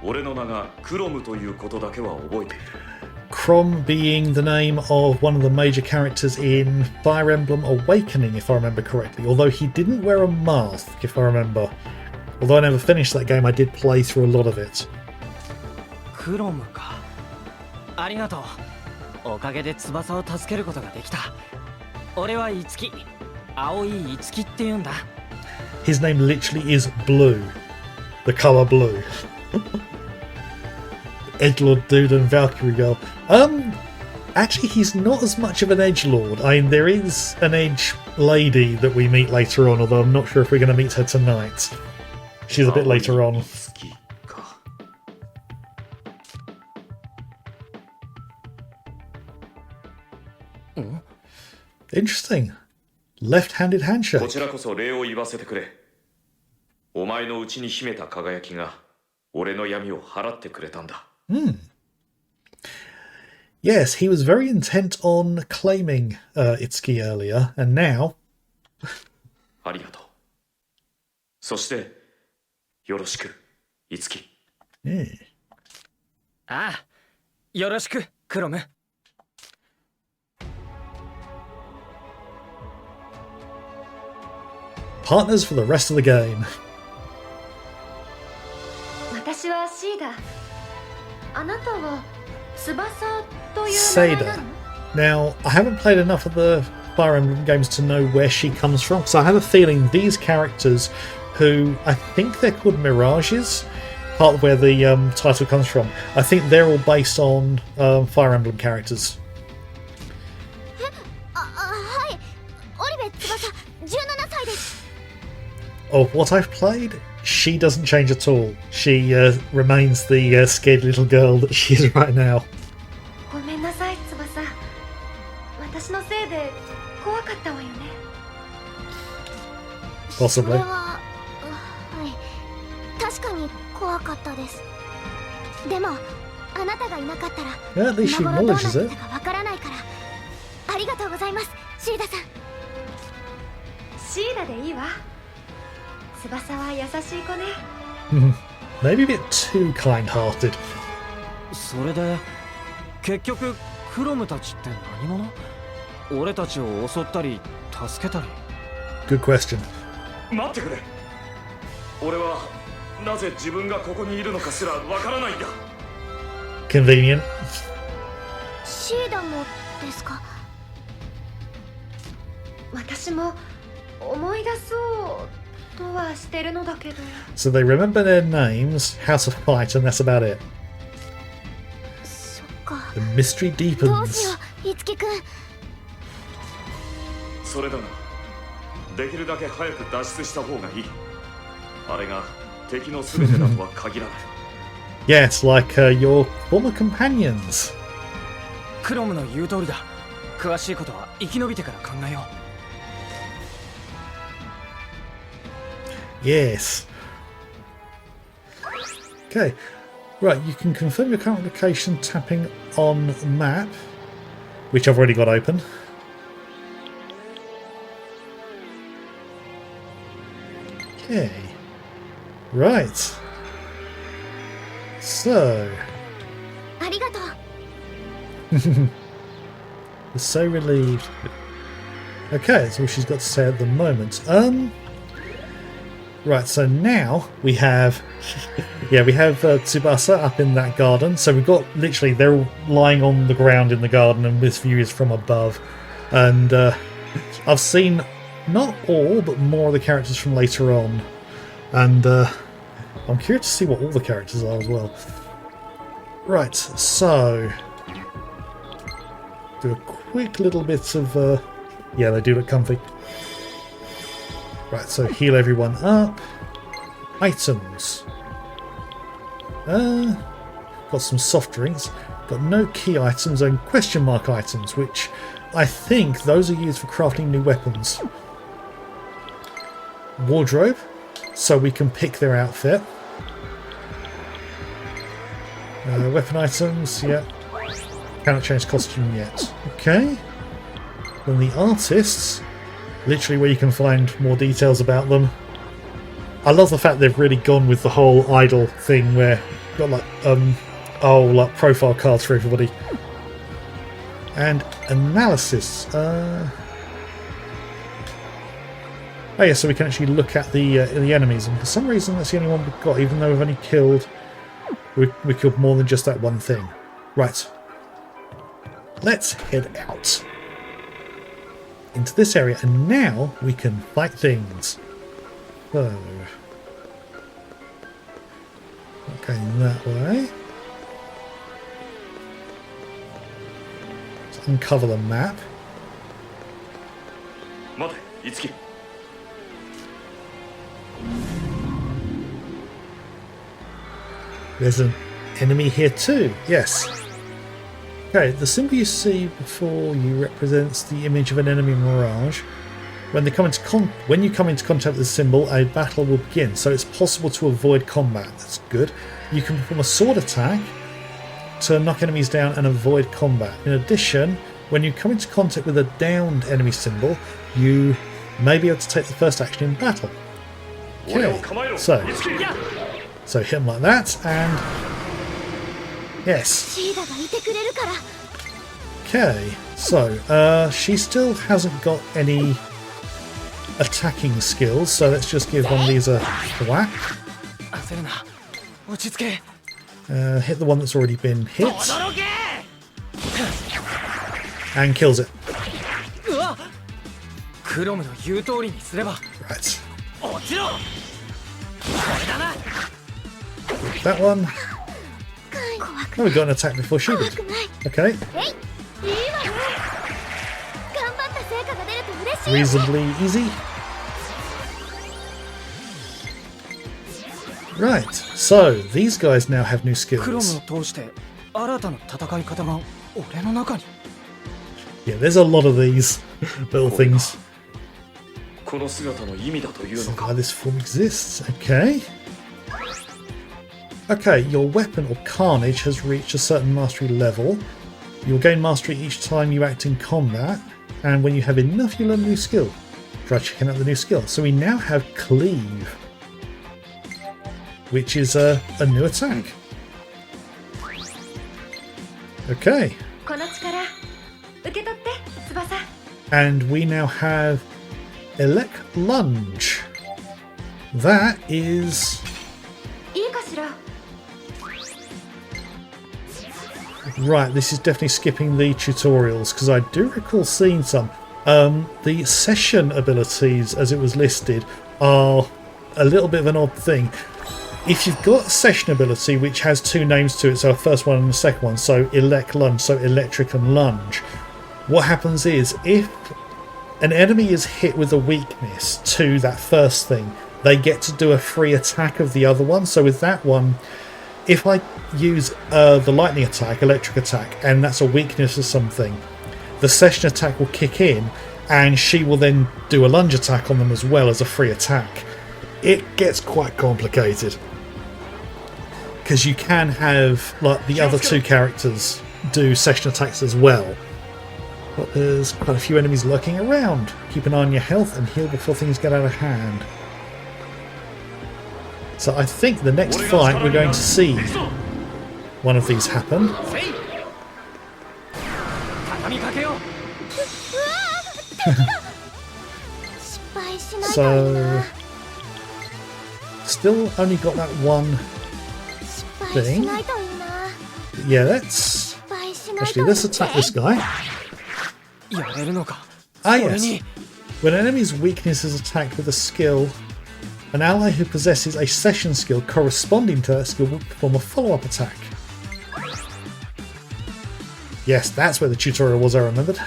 俺の名がクロムということだけは覚えている。 Crom being the name of one of the major characters in Fire Emblem Awakening, if I remember correctly. Although he didn't wear a mask, if I remember. Although I never finished that game, I did play through a lot of it. クロムか。ありがとう。おかげで翼を助けることができた。俺はイツキ。青いイツキって言うんだ。 His name literally is Blue. the colour blue. Edgelord dude and Valkyrie girl. Actually, he's not as much of an edgelord. I mean, there is an edge lady that we meet later on, although I'm not sure if we're going to meet her tonight. She's a bit later on. 好きか Interesting. Left-handed こ handshake. ちらこそ礼を言わせてくれ。お前の内に秘めた輝きが俺の闇を払ってくれたんだ。 Yes, he was very intent on claiming Itsuki earlier, and now... ありがとう。そしてよろしく、いつき。ああ、よろしく、クロム。Partners for the rest of the game. 私はシーダ。あなたは翼という名前なの？ Now, I haven't played enough of the Fire Emblem games to know where she comes from, so I have a feeling these characters, who I think they're called Mirages, part of where the title comes from, I think they're all based on Fire Emblem characters. はい。オリベ翼、17歳です。 Of what I've played, she doesn't change at all. She remains the scared little girl that she is right now. ごめんなさい、翼。私のせいで怖かったわよね。 Possibly. それは、はい。確かに怖かったです。でも、あなたがいなかったら、 Yeah, at least she 今頃どうなって acknowledges た it. かわからないから。ありがとうございます、シーダさん。シーダでいいわ。翼は優しい子ね。Maybe a bit too kind-hearted. それで結局クロムたちって何者？俺たちを襲ったり助けたり。 Good question. 待ってくれ。俺はなぜ自分がここにいるのかすらわからないんだ。 Convenient. シーダもですか？私も思い出そうとはしてるのだけど。 So they remember their names, how to fight, and that's about it. そっか。 The mystery どうしよ deepens. う、いつきくん。それだな。できるだけ早く脱出した方がいい。あれが敵の全てだとは限らない。 Yes, like your former companions. クロムの言う通りだ。詳しいことは生き延びてから考えよう。 Yes. Okay. Right, you can confirm your current location tapping on map, which I've already got open. Okay. Right. So, ありがとう。 so relieved. Okay, that's all she's got to say at the moment. Right, so now we have, yeah, we have Tsubasa up in that garden. So we've got literally they're all lying on the ground in the garden, and this view is from above. And I've seen not all, but more of the characters from later on, and I'm curious to see what all the characters are as well. Right, so do a quick little bit of, yeah, they do look comfy. Right, so heal everyone up. Items. Got some soft drinks. Got no key items and question mark items, which I think those are used for crafting new weapons. Wardrobe, so we can pick their outfit. Weapon items, yeah. Cannot change costume yet. Okay. Then the artists. Literally where you can find more details about them. I love the fact they've really gone with the whole idol thing where you've got like like profile cards for everybody. And analysis. Oh yeah, so we can actually look at the enemies, and for some reason that's the only one we've got, even though we've only killed we killed more than just that one thing. Right. Let's head out into this area, and now we can fight things. So, Going that way. Let's uncover the map. 待て、樹。 There's an enemy here too. Yes. Okay, the symbol you see before you represents the image of an enemy mirage. When you come into contact with the symbol, a battle will begin, so it's possible to avoid combat. That's good. You can perform a sword attack to knock enemies down and avoid combat. In addition, when you come into contact with a downed enemy symbol, you may be able to take the first action in battle. Okay, so hit him like that, and yes. シーダがいてくれるから。 Okay, so she still hasn't got any attacking skills, so let's just give one of these a whack. 焦るな。落ち着け。 Hit the one that's already been hit 驚け。 and kills it. うわ。クロムの言う通りにすれば。 Right, 落ちろ。これだな。 that one. 怖く Oh, we got an attack before she 怖 did. くない。 Okay, えい、いいわよ。頑張った成果が出ると嬉しい。 reasonably easy. Right, so these guys now have new クロム skills. を通して新たな戦い方が俺の中に。 Yeah, there's a lot of these little things. この姿の意味だという So のか。 why this form exists. Okay. Okay, your weapon or carnage has reached a certain mastery level. You'll gain mastery each time you act in combat, and when you have enough, you learn a new skill. Try checking out the new skill. So we now have Cleave, which is a new attack. Okay, この力受け取って翼。 and we now have Elec Lunge. That is... いいかしら。 Right, this is definitely skipping the tutorials because I do recall seeing some. The session abilities, as it was listed, are a little bit of an odd thing. If you've got a session ability which has two names to it, so a first one and a second one, so Elec Lunge, so electric and lunge, what happens is if an enemy is hit with a weakness to that first thing, they get to do a free attack of the other one. So with that one, if I use the lightning attack, electric attack, and that's a weakness or something, the session attack will kick in and she will then do a lunge attack on them as well as a free attack. It gets quite complicated because you can have like the other two characters do session attacks as well. But there's quite a few enemies lurking around. Keep an eye on your health and heal before things get out of hand. So I think the next fight we're going to see one of these happen. 畳みかけよう。失敗しないといい So な。 still only got that one 失敗しないといいな。 Yeah, let's 失敗しないと actually いいな。 let's attack this guy. やれるのか。 Ah 俺 yes. に。 When an enemy's weakness is attacked with a skill, an ally who possesses a session skill corresponding to that skill will perform a follow-up attack. Yes, that's where the tutorial was, I remembered.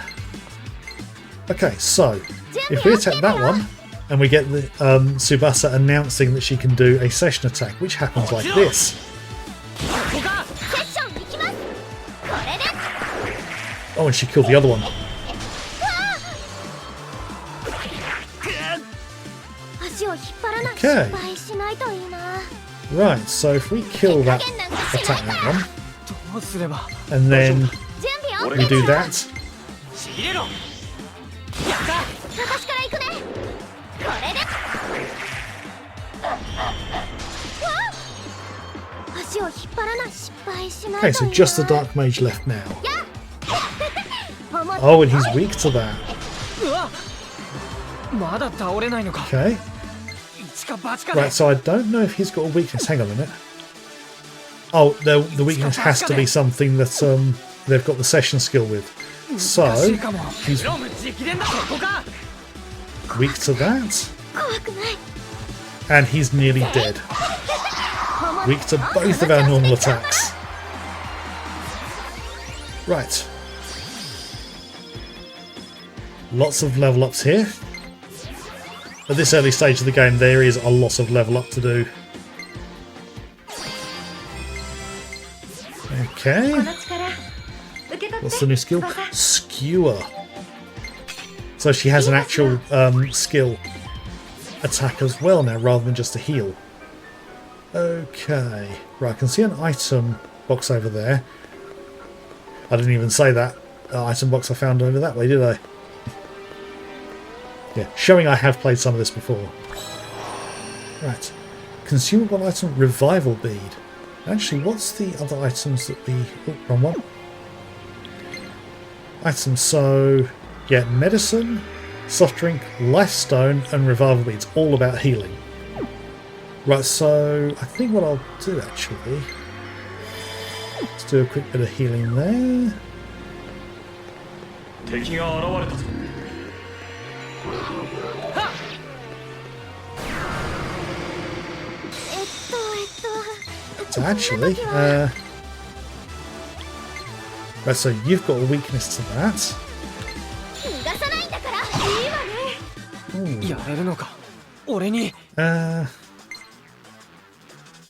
Okay, so if we attack that one, and we get the Tsubasa announcing that she can do a session attack, which happens like this. ここか。セッション行きます。これで。 Oh, and she killed the other one. 足を引っ張らない。 Okay. 失敗しないといいな。 Right, so if we kill that, 加減なんかし attack ない that から。 one, どうすれば。 and then 準備 we を。 do that. 仕入れろ。やった。私から行くね。これで。足を引っ張らない。失敗しないとい Okay, いな。 so just the Dark Mage left now. 思い Oh, and he's weak to that. うわ。まだ倒れないのか。 Okay. 一か八かで。 Right, so I don't know if he's got a weakness. Hang on a minute. Oh, the weakness has to be something that they've got the session skill with. So 難しいかも。 he's クロム直伝だ。ここか。 weak to that, 怖くない。 and he's nearly dead. 本物 weak to both of our normal attacks. Right. Lots of level ups here. At this early stage of the game, there is a lot of level up to do. Okay. What's the new skill? Skewer. So she has an actual skill attack as well now, rather than just a heal. Okay. Right, I can see an item box over there. I didn't even say that. Item box I found over that way, did I? Yeah, showing I have played some of this before. Right. Consumable item, revival bead. Actually, what's the other items that we... Oh, wrong one. Items, so... Yeah, medicine, soft drink, life stone, and revival beads. All about healing. Right, so... I think what I'll do, actually... Let's do a quick bit of healing there. So actually, right, so you've got a weakness to that.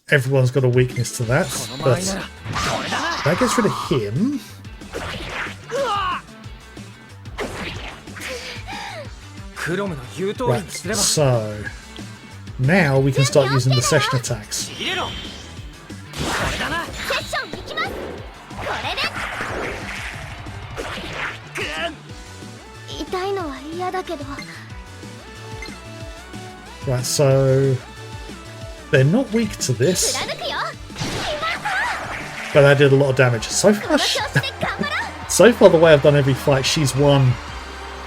Everyone's got a weakness to that, but that gets rid of him. Right, so now we can start using the session attacks. Right, so they're not weak to this, but that did a lot of damage. So far, so far the way I've done every fight, she's won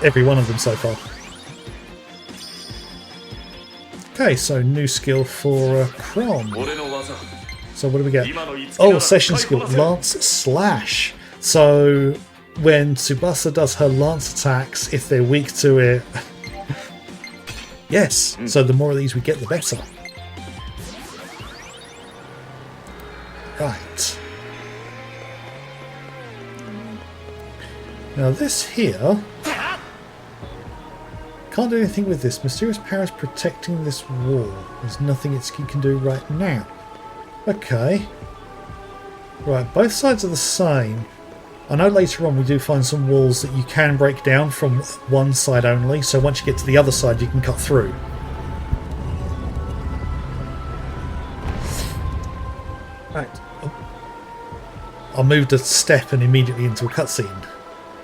every one of them so far. Okay, so new skill for Crom. So what do we get? Oh, session skill, Lance Slash. So when Tsubasa does her lance attacks, if they're weak to it... Yes, so the more of these we get, the better. Right. Now this here... Can't do anything with this. Mysterious powers protecting this wall. There's nothing it can do right now. Okay. Right, both sides are the same. I know later on we do find some walls that you can break down from one side only, so once you get to the other side you can cut through. Right. Oh. I moved a step and immediately into a cutscene.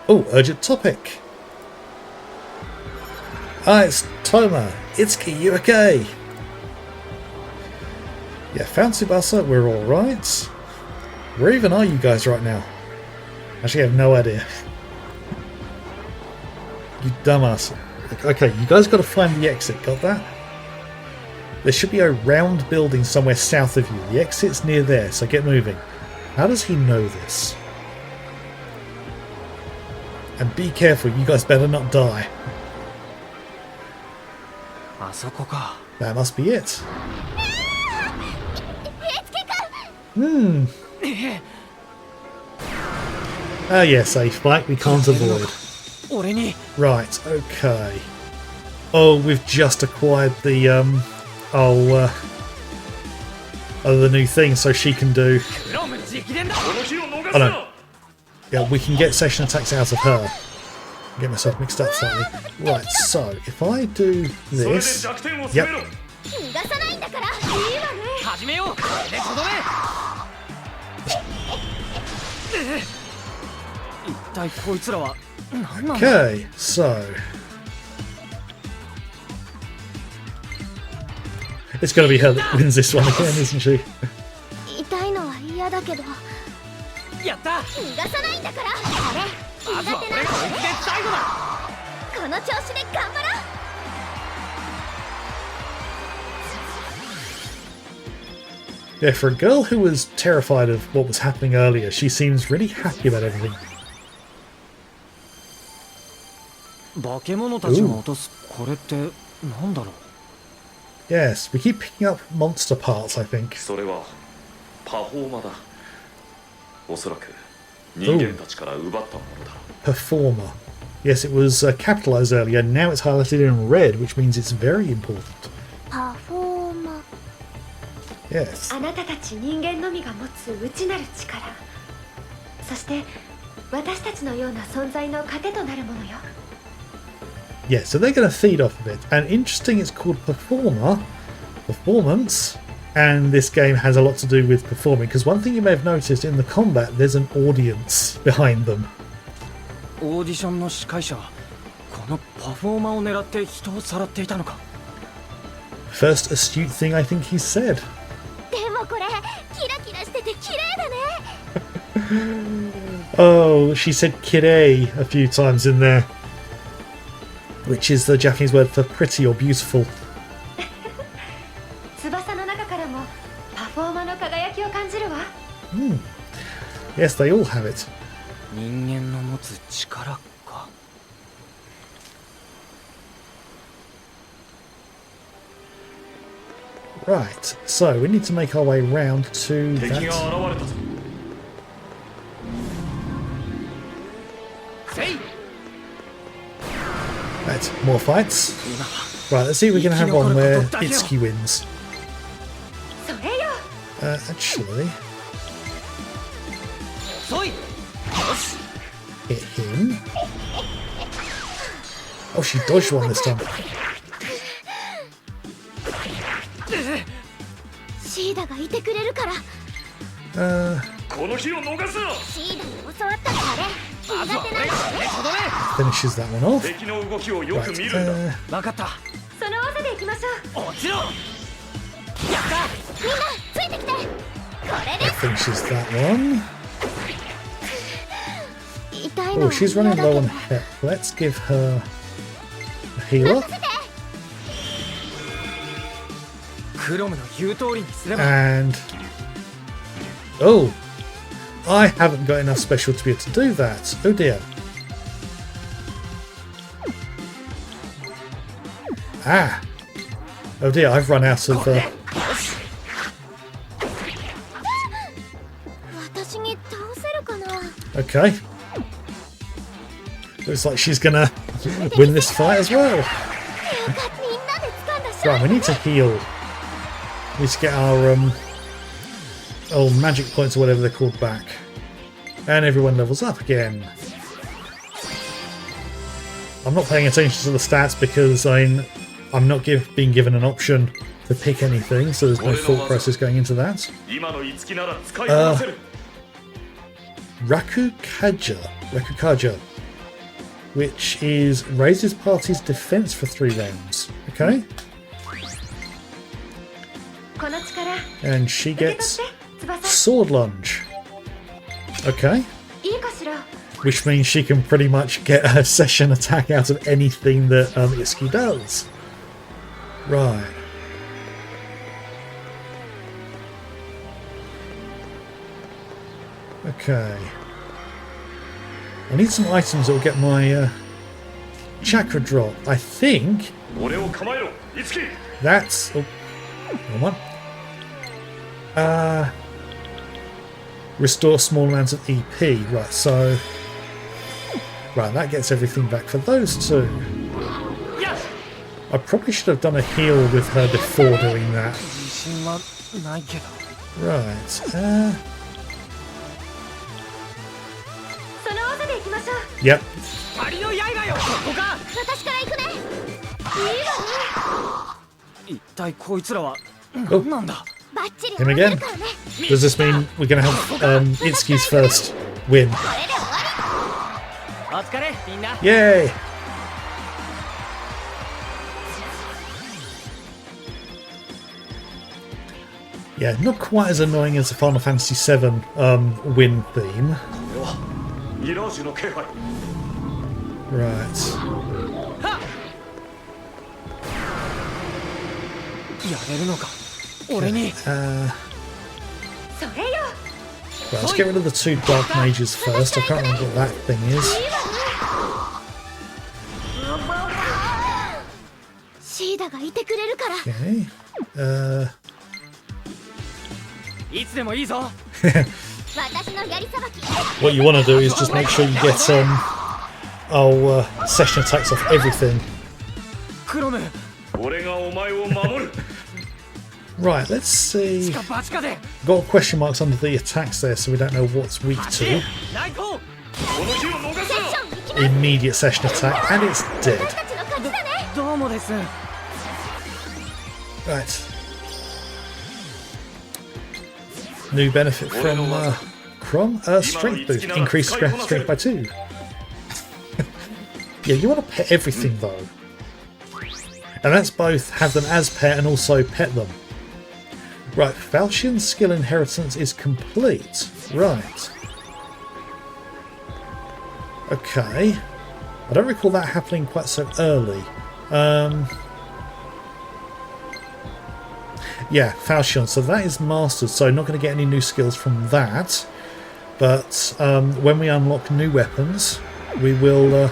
Oh, urgent topic. Ah, it's Toma. Itsuki, you okay? Yeah, found Tsubasa, we're alright. Where even are you guys right now? Actually, I have no idea. You dumbass. Okay, you guys got to find the exit, got that? There should be a round building somewhere south of you. The exit's near there, so get moving. How does he know this? And be careful, you guys better not die. That must be it. Ah yes, a fight we can't avoid. Right, okay. Oh, we've just acquired the the new thing, so she can do... Oh no. Yeah, we can get session attacks out of her. Get myself mixed up slightly. Right, so if I do this... Yep. Okay, so... It's going to be her that wins this one again, isn't she? Yeah, for a girl who was terrified of what was happening earlier, she seems really happy about everything. Yes, we keep picking up monster parts, I think. パフォーマだ。おそらく人間たちから奪ったものだ。Performer. Yes, it was capitalized earlier. Now it's highlighted in red, which means it's very important. パフォーマ Yes. あなたたち人間のみが持つ内なる力、そして私たちのような存在の糧となるものよ。 Yeah, so they're going to feed off of it. And interesting, it's called Performer, Performance, and this game has a lot to do with performing, because one thing you may have noticed in the combat, there's an audience behind them. オーディションの司会者はこのパフォーマーを狙って人をさらっていたのか。 First astute thing I think he said. でもこれキラキラしてて綺麗だね。 Oh, she said kirei a few times in there, which is the Japanese word for pretty or beautiful. 翼の中からもパフォーマーの輝きを感じるわ。 Yes, they all have it. 人間の持つ力か。 Right, so we need to make our way round to 敵が that. 現れたぞ。 Right, more fights. Right, let's see if we can have one where Itsuki wins. それよ。 Actually, そい。よし。 hit him. Oh, she dodged one this time. シーダがいてくれるから。 この日を逃すな。シーダに教わったからね。苦手なの。 Finishes that one off. 敵の動きをよく Right, 見るんだ。わかった。その技で行きましょう。もちろん。やっみんなついてきて。これで finishes that one. 痛いの Oh, は she's 嫌 running だけ low ど on health. Let's give her a healer. 任せて。クロムの言う通りにすれば。 And oh, I haven't got enough special to be able to do that. Oh dear. Ah. Oh dear, I've run out of. 私に倒せるかな。 Okay. Looks like she's gonna win this fight as well. よかったみんなで掴んだ勝 Right, we need to heal. We need to get our magic points or whatever they're called back. And everyone levels up again. I'm not paying attention to the stats because I'm not being given an option to pick anything, so there's no thought process going into that. 今の五木なら使いこなせる。 Rakukaja, which is raises party's defense for 3 rounds. Okay, この力、 and she 受け取っ gets て、翼。 sword lunge. Okay, いいかしら。 which means she can pretty much get a session attack out of anything that Itsuki does. Right. Okay. I need some items that will get my chakra drop. I think 俺を構えろ、五木。 that's... Oh, wrong one. Restore small amounts of EP. Right, so... Right, that gets everything back for those two. I probably should have done a heal with her before doing that. 自信はないけど。 Right, その技で行きましょう。 yep. 針の刃よ。ここか。私から行くね。一体こいつらは Oh. 何なんだ。バッチリ Him 合わせ again. るからね。 Does this mean we're going to have Itsuki's first win? これで終わり。お疲れみんな。 Yay! Yeah, not quite as annoying as the Final Fantasy VII win theme. ミラージュの気配。 Right. やれるのか。俺に。 それよ。 Right, let's get rid of the 2 Dark Mages first. I can't remember what that thing is. シーダがいてくれるから。 Okay. いつでもいいぞ。私のやりさばき What you want to do is just make sure you get session attacks off everything. クロム、俺がお前を守る。 Right, let's see. バチカで。 Got question marks under the attacks there, so we don't know what's weak to. ライト。この日を逃すな。 Immediate session attack, and it's dead. 私たちの勝ちだね。どうもです。 Right. New benefit from Crom? Strength boost. Increase strength by 2. Yeah, you want to pet everything though. And that's both have them as pet and also pet them. Right, Falchion's skill inheritance is complete. Right. Okay. I don't recall that happening quite so early. Yeah, Falchion. So that is mastered, so not going to get any new skills from that. But when we unlock new weapons, we will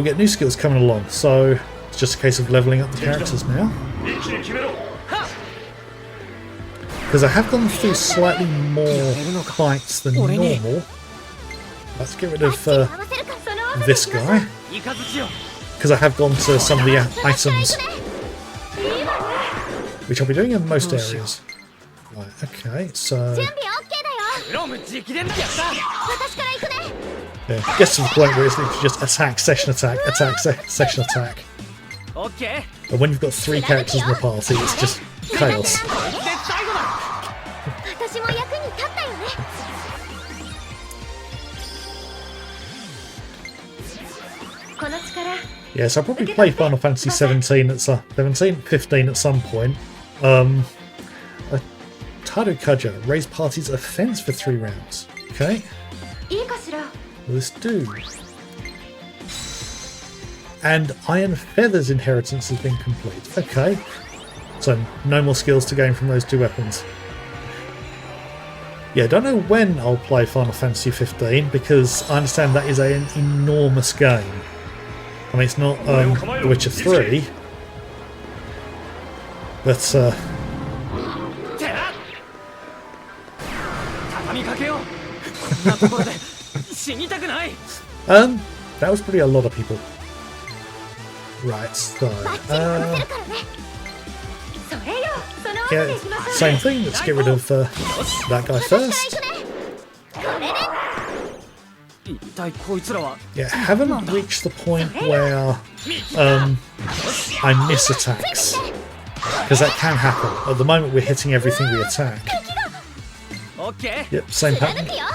get new skills coming along. So it's just a case of leveling up the characters now. Because I have gone through slightly more fights than normal. Let's get rid of this guy. Because I have gone to some of the items, which I'll be doing in most areas. Right, okay, so... 準備 OK だよ。クロム直伝ってやつだ。私から行くね。 Yeah, gets to the point where it's literally just attack, session attack, attack, session attack. オッケー。 And when you've got 3 characters in the party, it's just chaos. 絶対後だ。私も役に立ったよね。 この力 Yes, I'll probably play Final Fantasy 17 at 15 at some point. Tado Kaja, raise party's offense for 3 rounds. Okay, いいかしら。 what will this do? And Iron Feather's inheritance has been complete. Okay, so no more skills to gain from those 2 weapons. Yeah, I don't know when I'll play Final Fantasy 15 because I understand that is an enormous game. I mean, it's not The Witcher 3, but てら。畳みかけよう。こんなところで死にたくない。 that was probably a lot of people. Right, so バッチリ殺せるからね。それよ。その yeah, 技でいきましょう。 same thing. Let's get rid of that guy 私から first. 行くね。これで。 一体こいつらは。 Yeah, haven't reached the point where I miss attacks because that can happen. At the moment, we're hitting everything we attack. オッケー。 Yep, same 貫 pattern. くよ。あ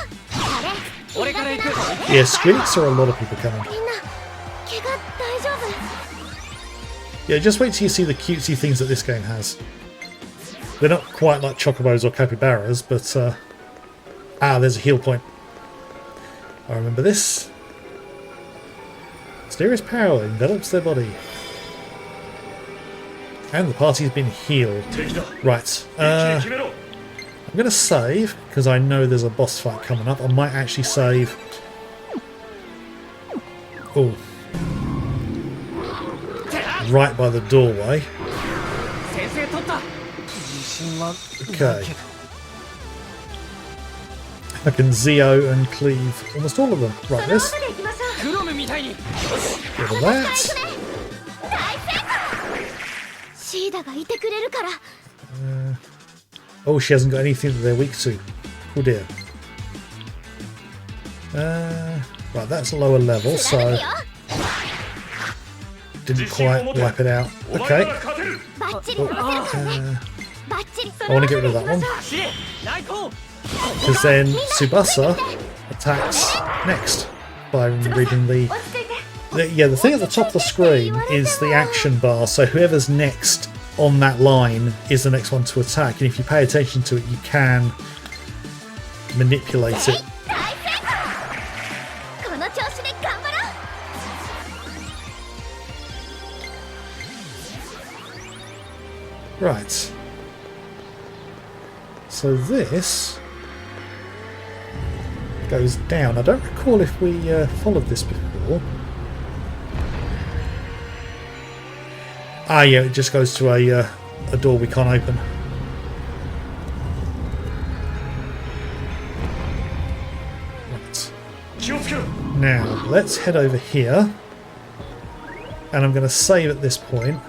れ。俺から行く。 Yeah, Squints are a lot of people coming. みんな怪我大丈夫？ Yeah, just wait till you see the cutesy things that this game has. They're not quite like chocobos or capybaras, but there's a heal point. I remember this. Mysterious power envelops their body. And the party's been healed. Right, I'm going to save, because I know there's a boss fight coming up. I might actually save... Oh. Right by the doorway. 先生取った。自信はない Okay. けど。 I can Zeo and cleave almost all of them. Right, その this. 技でいきましょう。クロムみたいに。 Get rid of that. シーダがいてくれるから。 Oh, she hasn't got anything that they're weak to. Oh dear. Right, that's a lower level, 貫 so くよ。 didn't quite wipe it out. お前な Okay. ら勝てる。バッチリ殺せるからね。バッチリ。 I want to get rid of that one 走れ。ライト。 because then Tsubasa attacks next by reading the. 落ち着いて。 Yeah, the thing at the top of the screen is the action bar, so whoever's next on that line is the next one to attack, and if you pay attention to it, you can manipulate it. 大成功。この調子で頑張ろう。 Right. So this goes down. I don't recall if we followed this before. Ah, yeah, it just goes to a door we can't open. Now, let's head over here. And I'm going to save at this point.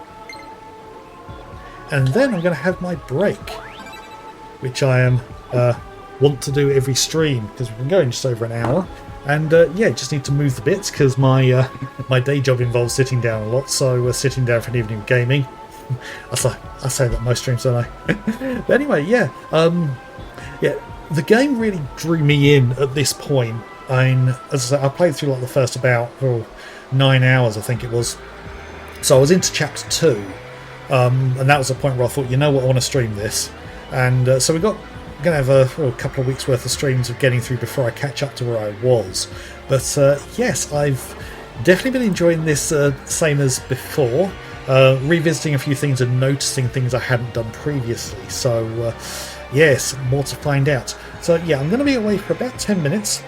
And then I'm going to have my break. Which I am want to do every stream. Because we've been going just over an hour. And yeah, just need to move the bits. Because my my day job involves sitting down a lot. So we're sitting down for an evening of gaming. I say that most streams, don't I? But anyway, yeah. Yeah, the game really drew me in at this point. As I said, I played through like the first about 9 hours, I think it was. So I was into chapter 2, and that was the point where I thought, you know what, I want to stream this. And so we're going to have a couple of weeks worth of streams of getting through before I catch up to where I was. But yes, I've definitely been enjoying this same as before, revisiting a few things and noticing things I hadn't done previously. So yes, more to find out. So yeah, I'm going to be away for about 10 minutes.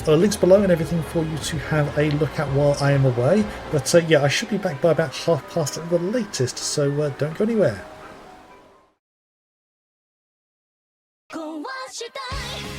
Links below and everything for you to have a look at while I am away. But yeah, I should be back by about past at the latest, so don't go anywhere. 壊したい